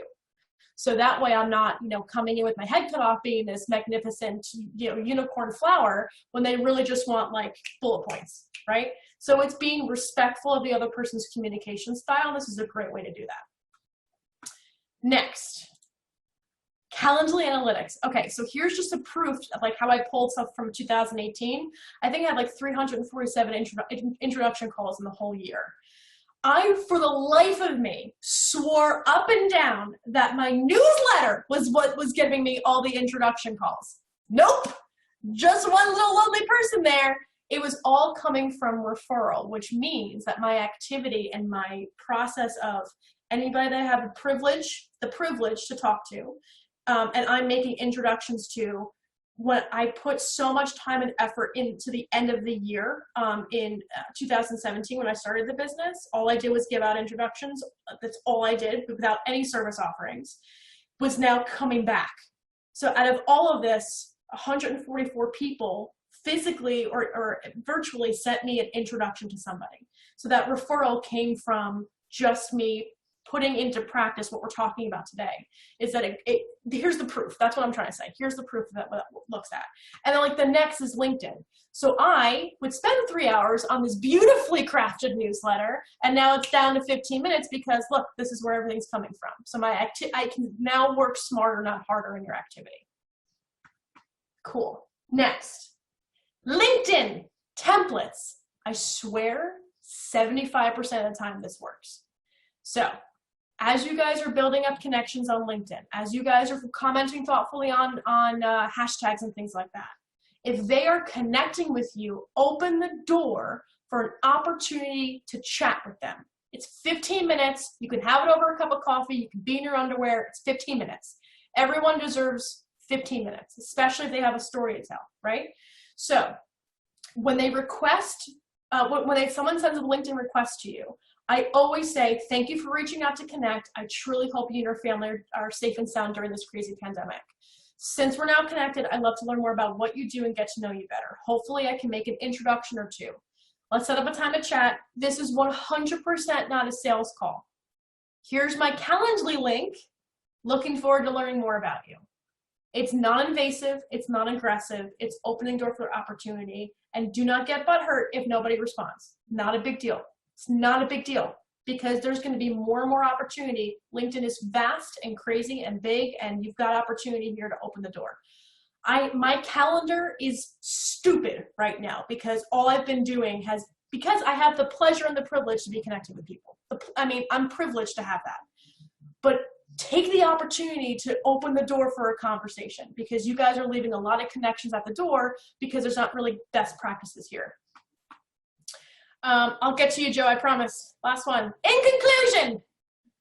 So that way I'm not, coming in with my head cut off being this magnificent, unicorn flower when they really just want like bullet points, right? So it's being respectful of the other person's communication style. This is a great way to do that. Next. Calendly analytics. Okay, so here's just a proof of like how I pulled stuff from 2018. I think I had like 347 introduction calls in the whole year. I, for the life of me, swore up and down that my newsletter was what was giving me all the introduction calls. Nope, just one little lonely person there. It was all coming from referral, which means that my activity and my process of anybody that I have the privilege to talk to, and I'm making introductions to, when I put so much time and effort into the end of the year in 2017 when I started the business, all I did was give out introductions. That's all I did without any service offerings, was now coming back. So out of all of this, 144 people physically or virtually sent me an introduction to somebody. So that referral came from just me putting into practice what we're talking about today is that here's the proof. That's what I'm trying to say. Here's the proof that what it looks at. And then like the next is LinkedIn. So I would spend 3 hours on this beautifully crafted newsletter, and now it's down to 15 minutes because look, this is where everything's coming from. So I can now work smarter, not harder in your activity. Cool. Next, LinkedIn templates. I swear 75% of the time this works. So as you guys are building up connections on LinkedIn, as you guys are commenting thoughtfully on hashtags and things like that, if they are connecting with you, open the door for an opportunity to chat with them. It's 15 minutes. You can have it over a cup of coffee. You can be in your underwear. It's 15 minutes. Everyone deserves 15 minutes, especially if they have a story to tell, right? So when they request, someone sends a LinkedIn request to you, I always say, thank you for reaching out to connect. I truly hope you and your family are safe and sound during this crazy pandemic. Since we're now connected, I'd love to learn more about what you do and get to know you better. Hopefully I can make an introduction or two. Let's set up a time to chat. This is 100% not a sales call. Here's my Calendly link. Looking forward to learning more about you. It's non-invasive, it's non-aggressive, it's opening door for opportunity, and do not get butthurt if nobody responds. Not a big deal. It's not a big deal because there's going to be more and more opportunity. LinkedIn is vast and crazy and big, and you've got opportunity here to open the door. My calendar is stupid right now because all I've been doing because I have the pleasure and the privilege to be connected with people. I'm privileged to have that. But take the opportunity to open the door for a conversation because you guys are leaving a lot of connections at the door because there's not really best practices here. I'll get to you, Joe, I promise. Last one. In conclusion,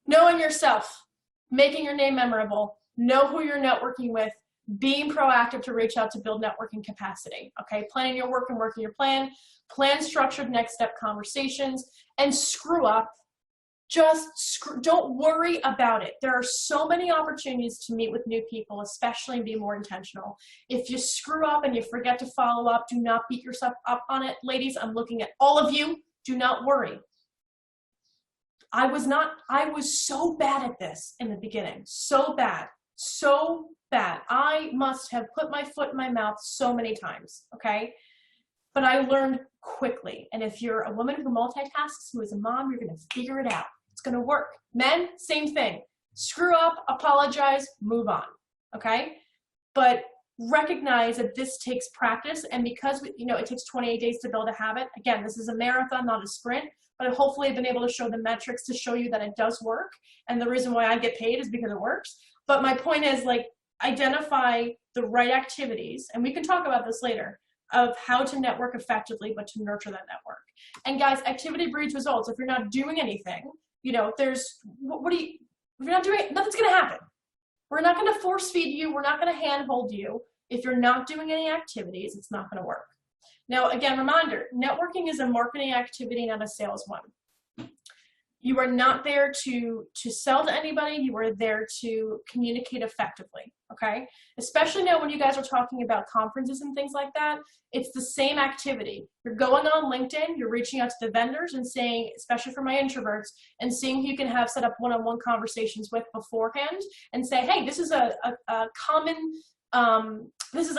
knowing yourself, making your name memorable, know who you're networking with, being proactive to reach out to build networking capacity, okay? Planning your work and working your plan structured next step conversations, and screw up. Don't worry about it. There are so many opportunities to meet with new people, especially and be more intentional. If you screw up and you forget to follow up, do not beat yourself up on it. Ladies, I'm looking at all of you. Do not worry. I was so bad at this in the beginning. So bad. I must have put my foot in my mouth so many times, okay? But I learned quickly. And if you're a woman who multitasks, who is a mom, you're going to figure it out. It's going to work. Men, same thing. Screw up, apologize, move on, okay? But recognize that this takes practice, and because it takes 28 days to build a habit. Again, this is a marathon, not a sprint, but hopefully I've been able to show the metrics to show you that it does work, and the reason why I get paid is because it works. But my point is, identify the right activities, and we can talk about this later, of how to network effectively, but to nurture that network. And guys, activity breeds results. If you're not doing anything, if you're not doing it, nothing's going to happen. We're not going to force feed you. We're not going to handhold you. If you're not doing any activities, it's not going to work. Now, again, reminder, networking is a marketing activity, not a sales one. You are not there to sell to anybody. You are there to communicate effectively, okay? Especially now when you guys are talking about conferences and things like that, it's the same activity. You're going on LinkedIn, you're reaching out to the vendors and saying, especially for my introverts, and seeing who you can have set up one-on-one conversations with beforehand and say, hey, this is a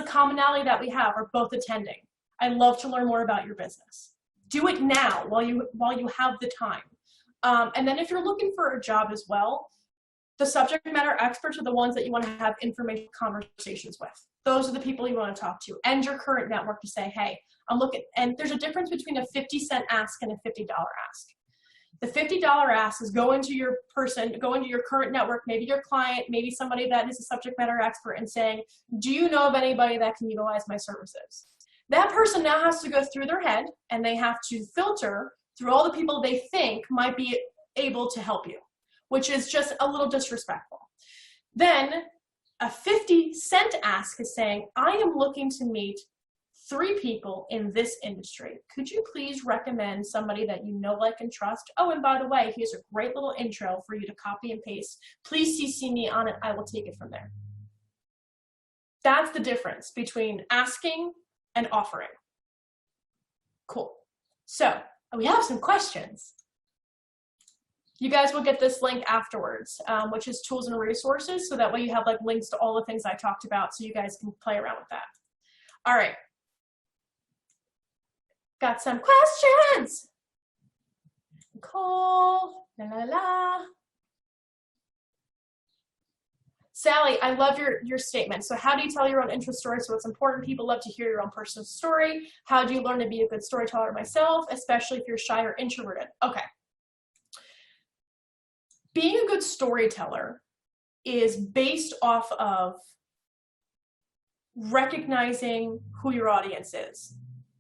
commonality that we have. We're both attending. I'd love to learn more about your business. Do it now while you have the time. And then if you're looking for a job as well, the subject matter experts are the ones that you want to have information conversations with. Those are the people you want to talk to, and your current network to say, hey, I'm looking, and there's a difference between a 50-cent ask and a $50 ask. The $50 ask is go into your current network, maybe your client, maybe somebody that is a subject matter expert, and saying, do you know of anybody that can utilize my services? That person now has to go through their head, and they have to filter through all the people they think might be able to help you, which is just a little disrespectful. Then a 50-cent ask is saying, I am looking to meet 3 people in this industry. Could you please recommend somebody that you know, like, and trust? Oh, and by the way, here's a great little intro for you to copy and paste. Please CC me on it. I will take it from there. That's the difference between asking and offering. Cool. So we have some questions. You guys will get this link afterwards, which is tools and resources. So that way you have like links to all the things I talked about so you guys can play around with that. All right. Got some questions. Nicole, la la la. Sally, I love your statement. So how do you tell your own interest story? So it's important. People love to hear your own personal story. How do you learn to be a good storyteller myself, especially if you're shy or introverted? Okay. Being a good storyteller is based off of recognizing who your audience is.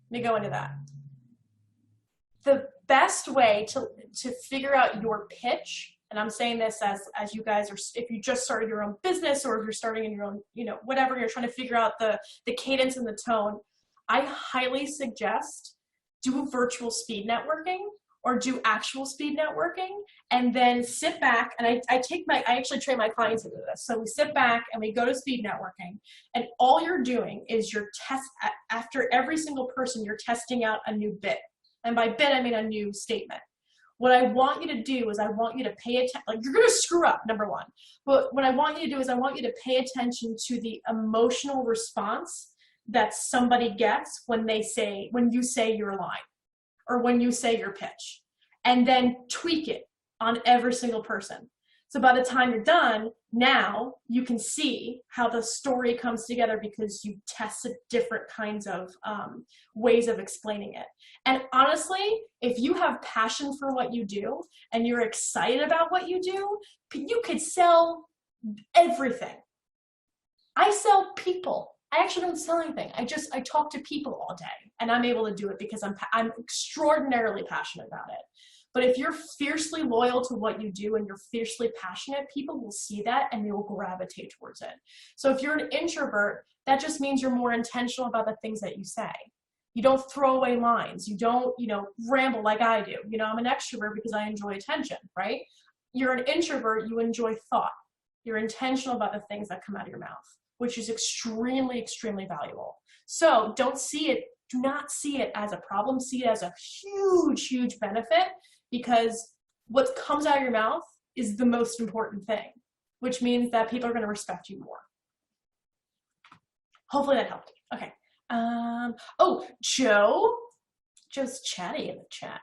Let me go into that. The best way to figure out your pitch, and I'm saying this as you guys are, if you just started your own business or if you're starting in your own, whatever, you're trying to figure out the cadence and the tone, I highly suggest do virtual speed networking or do actual speed networking, and then sit back, and I actually train my clients into this. So we sit back and we go to speed networking, and all you're doing is after every single person, you're testing out a new bit. And by bit, I mean a new statement. What I want you to do is I want you to pay attention, like you're gonna screw up, number one. But what I want you to do is I want you to pay attention to the emotional response that somebody gets when you say your line or when you say your pitch, and then tweak it on every single person. So by the time you're done, now you can see how the story comes together because you tested different kinds of ways of explaining it. And honestly, if you have passion for what you do and you're excited about what you do, you could sell everything. I sell people. I actually don't sell anything. I talk to people all day, and I'm able to do it because I'm extraordinarily passionate about it. But if you're fiercely loyal to what you do and you're fiercely passionate, people will see that and they will gravitate towards it. So if you're an introvert, that just means you're more intentional about the things that you say. You don't throw away lines. You don't, ramble like I do. I'm an extrovert because I enjoy attention, right? You're an introvert, you enjoy thought. You're intentional about the things that come out of your mouth, which is extremely, extremely valuable. So do not see it as a problem. See it as a huge, huge benefit, because what comes out of your mouth is the most important thing, which means that people are going to respect you more. Hopefully that helped. Okay. Oh, Joe's chatty in the chat.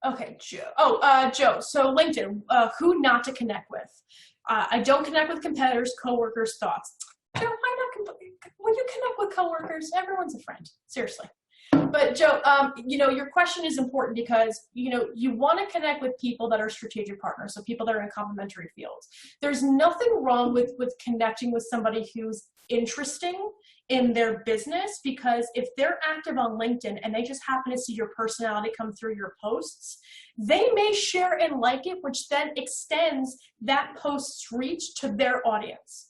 Okay, Joe. Oh, Joe. So LinkedIn, who not to connect with? I don't connect with competitors, coworkers, thoughts. Joe, why not? When you connect with coworkers, everyone's a friend. Seriously. But Joe, your question is important because, you want to connect with people that are strategic partners, so people that are in complementary fields. There's nothing wrong with connecting with somebody who's interesting in their business, because if they're active on LinkedIn and they just happen to see your personality come through your posts, they may share and like it, which then extends that post's reach to their audience.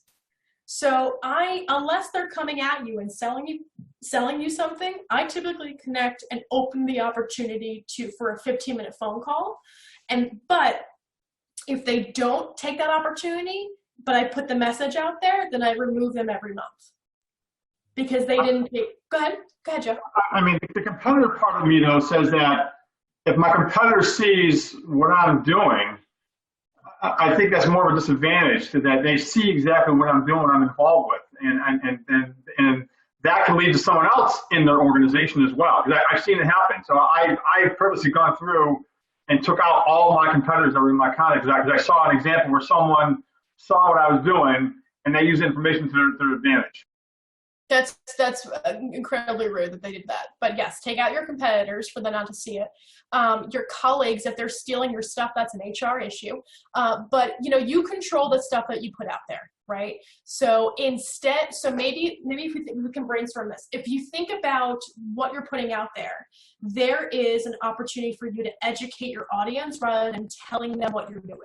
So unless they're coming at you and selling you something, I typically connect and open the opportunity for a 15-minute phone call. But if they don't take that opportunity, but I put the message out there, then I remove them every month because they didn't take. Go ahead, Joe. I mean, the competitor part of me though says that if my competitor sees what I'm doing, I think that's more of a disadvantage, to that they see exactly what I'm doing, what I'm involved with, and that can lead to someone else in their organization as well. Because I've seen it happen. So I've purposely gone through and took out all my competitors that were in my contact, because I saw an example where someone saw what I was doing and they used information to their advantage. That's incredibly rude that they did that. But yes, take out your competitors for them not to see it. Your colleagues, if they're stealing your stuff, that's an HR issue. But you control the stuff that you put out there, right? So maybe if we can brainstorm this. If you think about what you're putting out there is an opportunity for you to educate your audience rather than telling them what you're doing.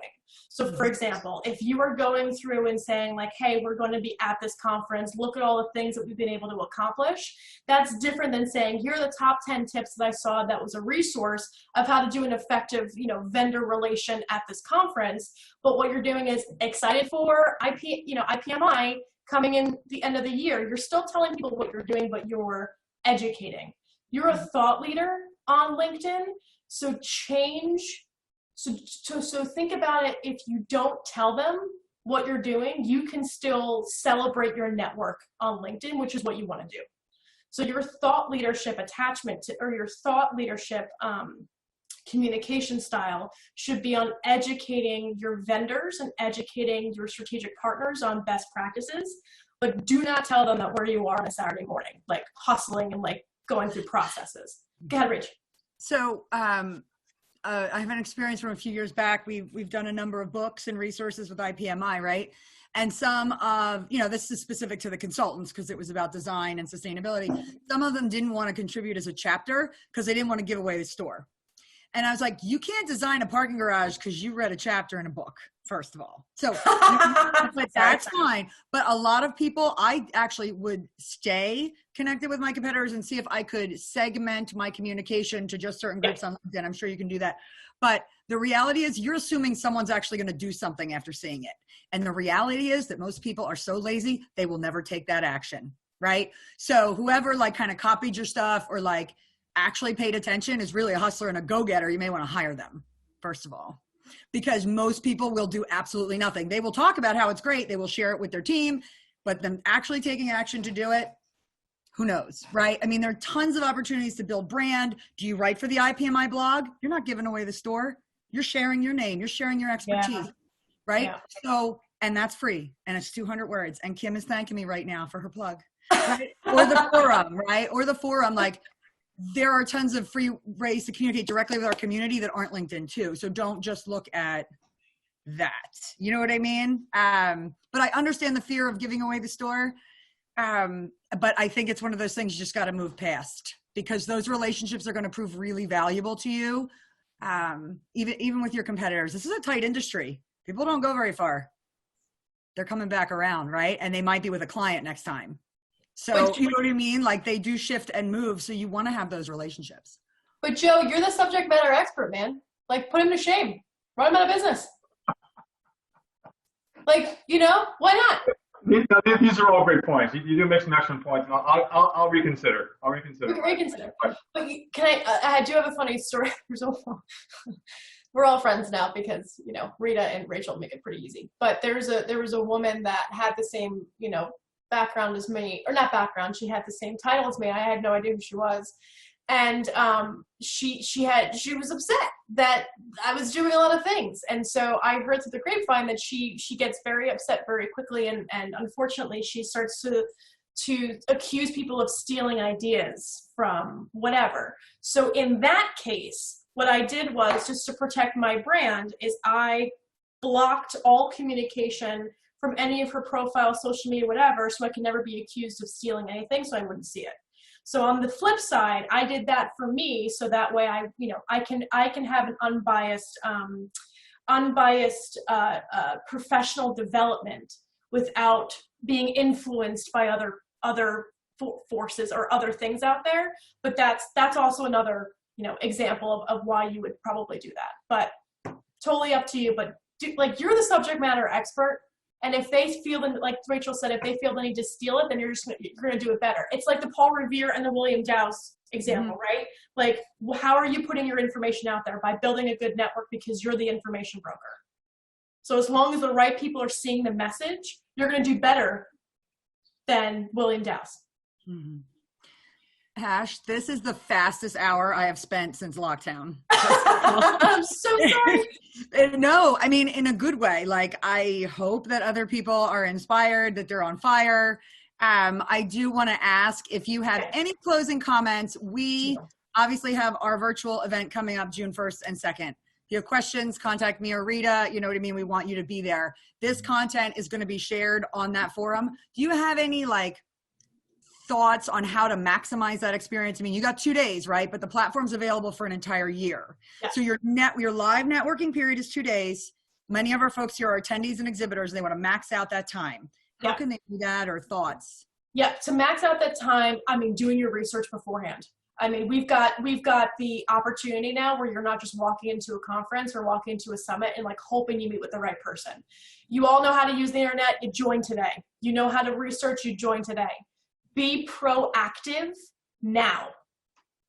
So for example, if you are going through and saying like, hey, we're going to be at this conference, look at all the things that we've been able to accomplish, that's different than saying, here are the top 10 tips that I saw that was a resource of how to do an effective, vendor relation at this conference. But what you're doing is excited for IPMI coming in the end of the year. You're still telling people what you're doing, but you're educating. You're a thought leader on LinkedIn. So so think about it. If you don't tell them what you're doing, you can still celebrate your network on LinkedIn, which is what you want to do. So your thought leadership attachment to, or your thought leadership communication style should be on educating your vendors and educating your strategic partners on best practices, but do not tell them that where you are on a Saturday morning, like hustling and like going through processes. Go ahead, Rach. So I have an experience from a few years back. We've done a number of books and resources with IPMI, right? And some of, this is specific to the consultants because it was about design and sustainability. Some of them didn't want to contribute as a chapter because they didn't want to give away the store. And I was like, you can't design a parking garage because you read a chapter in a book, first of all. So but that's fine. But a lot of people, I actually would stay connected with my competitors and see if I could segment my communication to just certain groups on LinkedIn. I'm sure you can do that. But the reality is you're assuming someone's actually going to do something after seeing it. And the reality is that most people are so lazy, they will never take that action, right? So whoever like kind of copied your stuff or like actually paid attention is really a hustler and a go-getter. You may want to hire them, first of all, because most people will do absolutely nothing. They will talk about how it's great. They will share it with their team, but them actually taking action to do it, who knows, right? I mean, there are tons of opportunities to build brand. Do you write for the IPMI blog? You're not giving away the store. You're sharing your name. You're sharing your expertise, right? Yeah. So, and that's free, and it's 200 words. And Kim is thanking me right now for her plug, right? Or the forum, right? Or the forum, like there are tons of free ways to communicate directly with our community that aren't LinkedIn too. So don't just look at that. You know what I mean? But I understand the fear of giving away the store. But I think it's one of those things you just got to move past because those relationships are going to prove really valuable to you. Even with your competitors, this is a tight industry. People don't go very far. They're coming back around, right? And they might be with a client next time. So you know what I mean? Like they do shift and move. So you want to have those relationships. But Joe, you're the subject matter expert, man. Like put him to shame. Run him out of business. Like, why not? These are all great points. You do make some excellent points. I'll reconsider. We can reconsider. But I do have a funny story. We're all friends now because, Rita and Rachel make it pretty easy. But there was a woman that had the same, background as me, or not background, she had the same title as me. I had no idea who she was. And she was upset that I was doing a lot of things. And so I heard through the grapevine that she gets very upset very quickly. And unfortunately she starts to accuse people of stealing ideas from whatever. So in that case, what I did was, just to protect my brand, is I blocked all communication from any of her profile, social media, whatever, so I could never be accused of stealing anything, so I wouldn't see it. So on the flip side, I did that for me, so that way I can have an unbiased professional development without being influenced by other forces or other things out there. But that's also another example of why you would probably do that. But totally up to you. But you're the subject matter expert. And if they feel, like Rachel said, if they feel the need to steal it, then you're going to do it better. It's like the Paul Revere and the William Dowse example, right? Like, how are you putting your information out there? By building a good network, because you're the information broker. So as long as the right people are seeing the message, you're going to do better than William Dowse. Mm-hmm. Hash, this is the fastest hour I have spent since lockdown. I'm so sorry. No, I mean, in a good way. Like, I hope that other people are inspired, that they're on fire. I do want to ask if you have any closing comments. We obviously have our virtual event coming up June 1st and 2nd. If you have questions, contact me or Rita. You know what I mean? We want you to be there. This content is going to be shared on that forum. Do you have any, thoughts on how to maximize that experience? I mean, you got 2 days, right? But the platform's available for an entire year. Yeah. So your live networking period is 2 days. Many of our folks here are attendees and exhibitors, and they want to max out that time. How can they do that, or thoughts? Yeah, to max out that time, doing your research beforehand. We've got the opportunity now where you're not just walking into a conference or walking into a summit and hoping you meet with the right person. You all know how to use the internet, you join today. You know how to research, you join today. Be proactive now.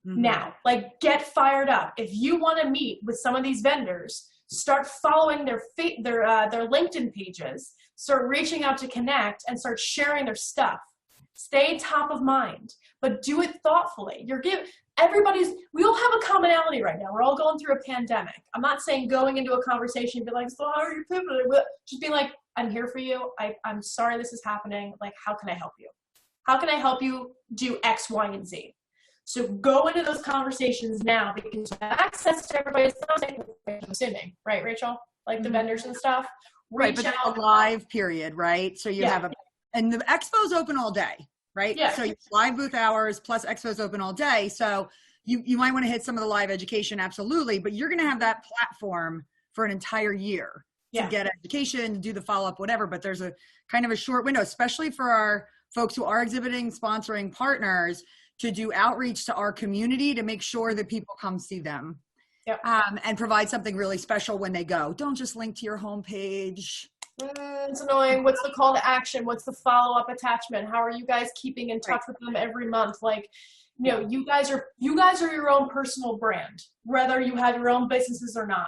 now. Like, get fired up. If you want to meet with some of these vendors, start following their LinkedIn pages, start reaching out to connect, and start sharing their stuff. Stay top of mind, but do it thoughtfully. We all have a commonality right now. We're all going through a pandemic. I'm not saying going into a conversation and be like, so how are you pivoting? Just be like, I'm here for you. I'm sorry this is happening. Like, how can I help you? How can I help you do X, Y, and Z? So go into those conversations now, because you have access to everybody's I'm assuming, right, Rachel? Like the vendors and stuff. Right, but that's a live period, right? So you have and the expo's open all day, right? Yeah. So you have live booth hours plus expo's open all day. So you might want to hit some of the live education, absolutely, but you're going to have that platform for an entire year to get education, to do the follow-up, whatever. But there's a kind of a short window, especially for our folks who are exhibiting, sponsoring partners, to do outreach to our community to make sure that people come see them. Yep. And provide something really special when they go. Don't just link to your homepage. It's annoying. What's the call to action? What's the follow-up attachment? How are you guys keeping in touch with them every month? Like, you guys are your own personal brand, whether you have your own businesses or not.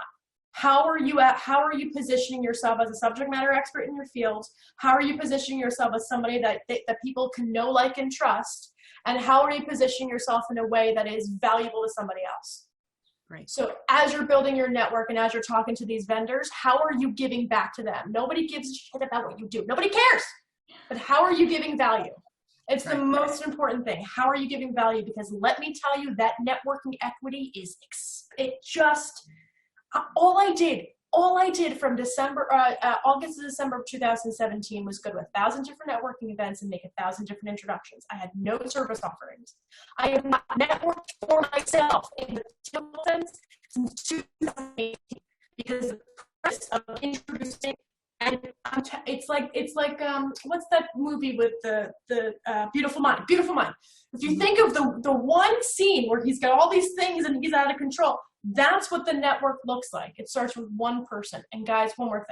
How are you positioning yourself as a subject matter expert in your field? How are you positioning yourself as somebody that people can know, like, and trust? And how are you positioning yourself in a way that is valuable to somebody else? Right. So as you're building your network and as you're talking to these vendors, how are you giving back to them? Nobody gives a shit about what you do. Nobody cares. But how are you giving value? It's the most important thing. How are you giving value? Because let me tell you, that networking equity is, all I did from August to December of 2017 was go to 1,000 different networking events and make 1,000 different introductions. I had no service offerings. I have not networked for myself in the typical sense since 2018 because the process of introducing, and it's like what's that movie with the Beautiful Mind? Beautiful Mind. If you think of the one scene where he's got all these things and he's out of control, that's what the network looks like. It starts with one person. And guys, one more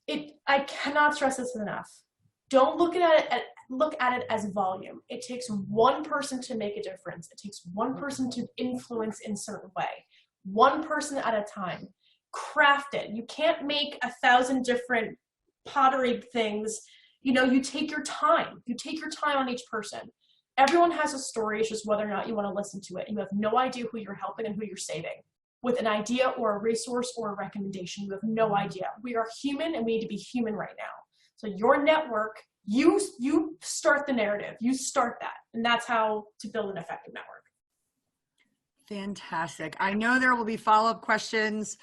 thing. I cannot stress this enough. Don't look at it as volume. It takes one person to make a difference. It takes one person to influence in a certain way. One person at a time. Craft it. You can't make 1,000 different pottery things. You take your time. You take your time on each person. Everyone has a story. It's just whether or not you want to listen to it. You have no idea who you're helping and who you're saving. With an idea or a resource or a recommendation, you have no idea. We are human and we need to be human right now. So your network, you start the narrative. You start that. And that's how to build an effective network. Fantastic. I know there will be follow-up questions.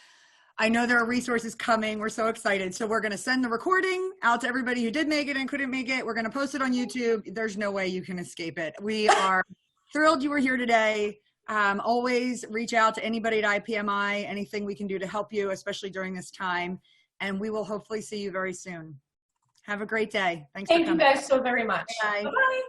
I know there are resources coming. We're so excited. So we're going to send the recording out to everybody who did make it and couldn't make it. We're going to post it on YouTube. There's no way you can escape it. We are thrilled you were here today. Always reach out to anybody at IPMI, anything we can do to help you, especially during this time. And we will hopefully see you very soon. Have a great day. Thanks for coming. Thank you guys so very much. Bye. Bye-bye.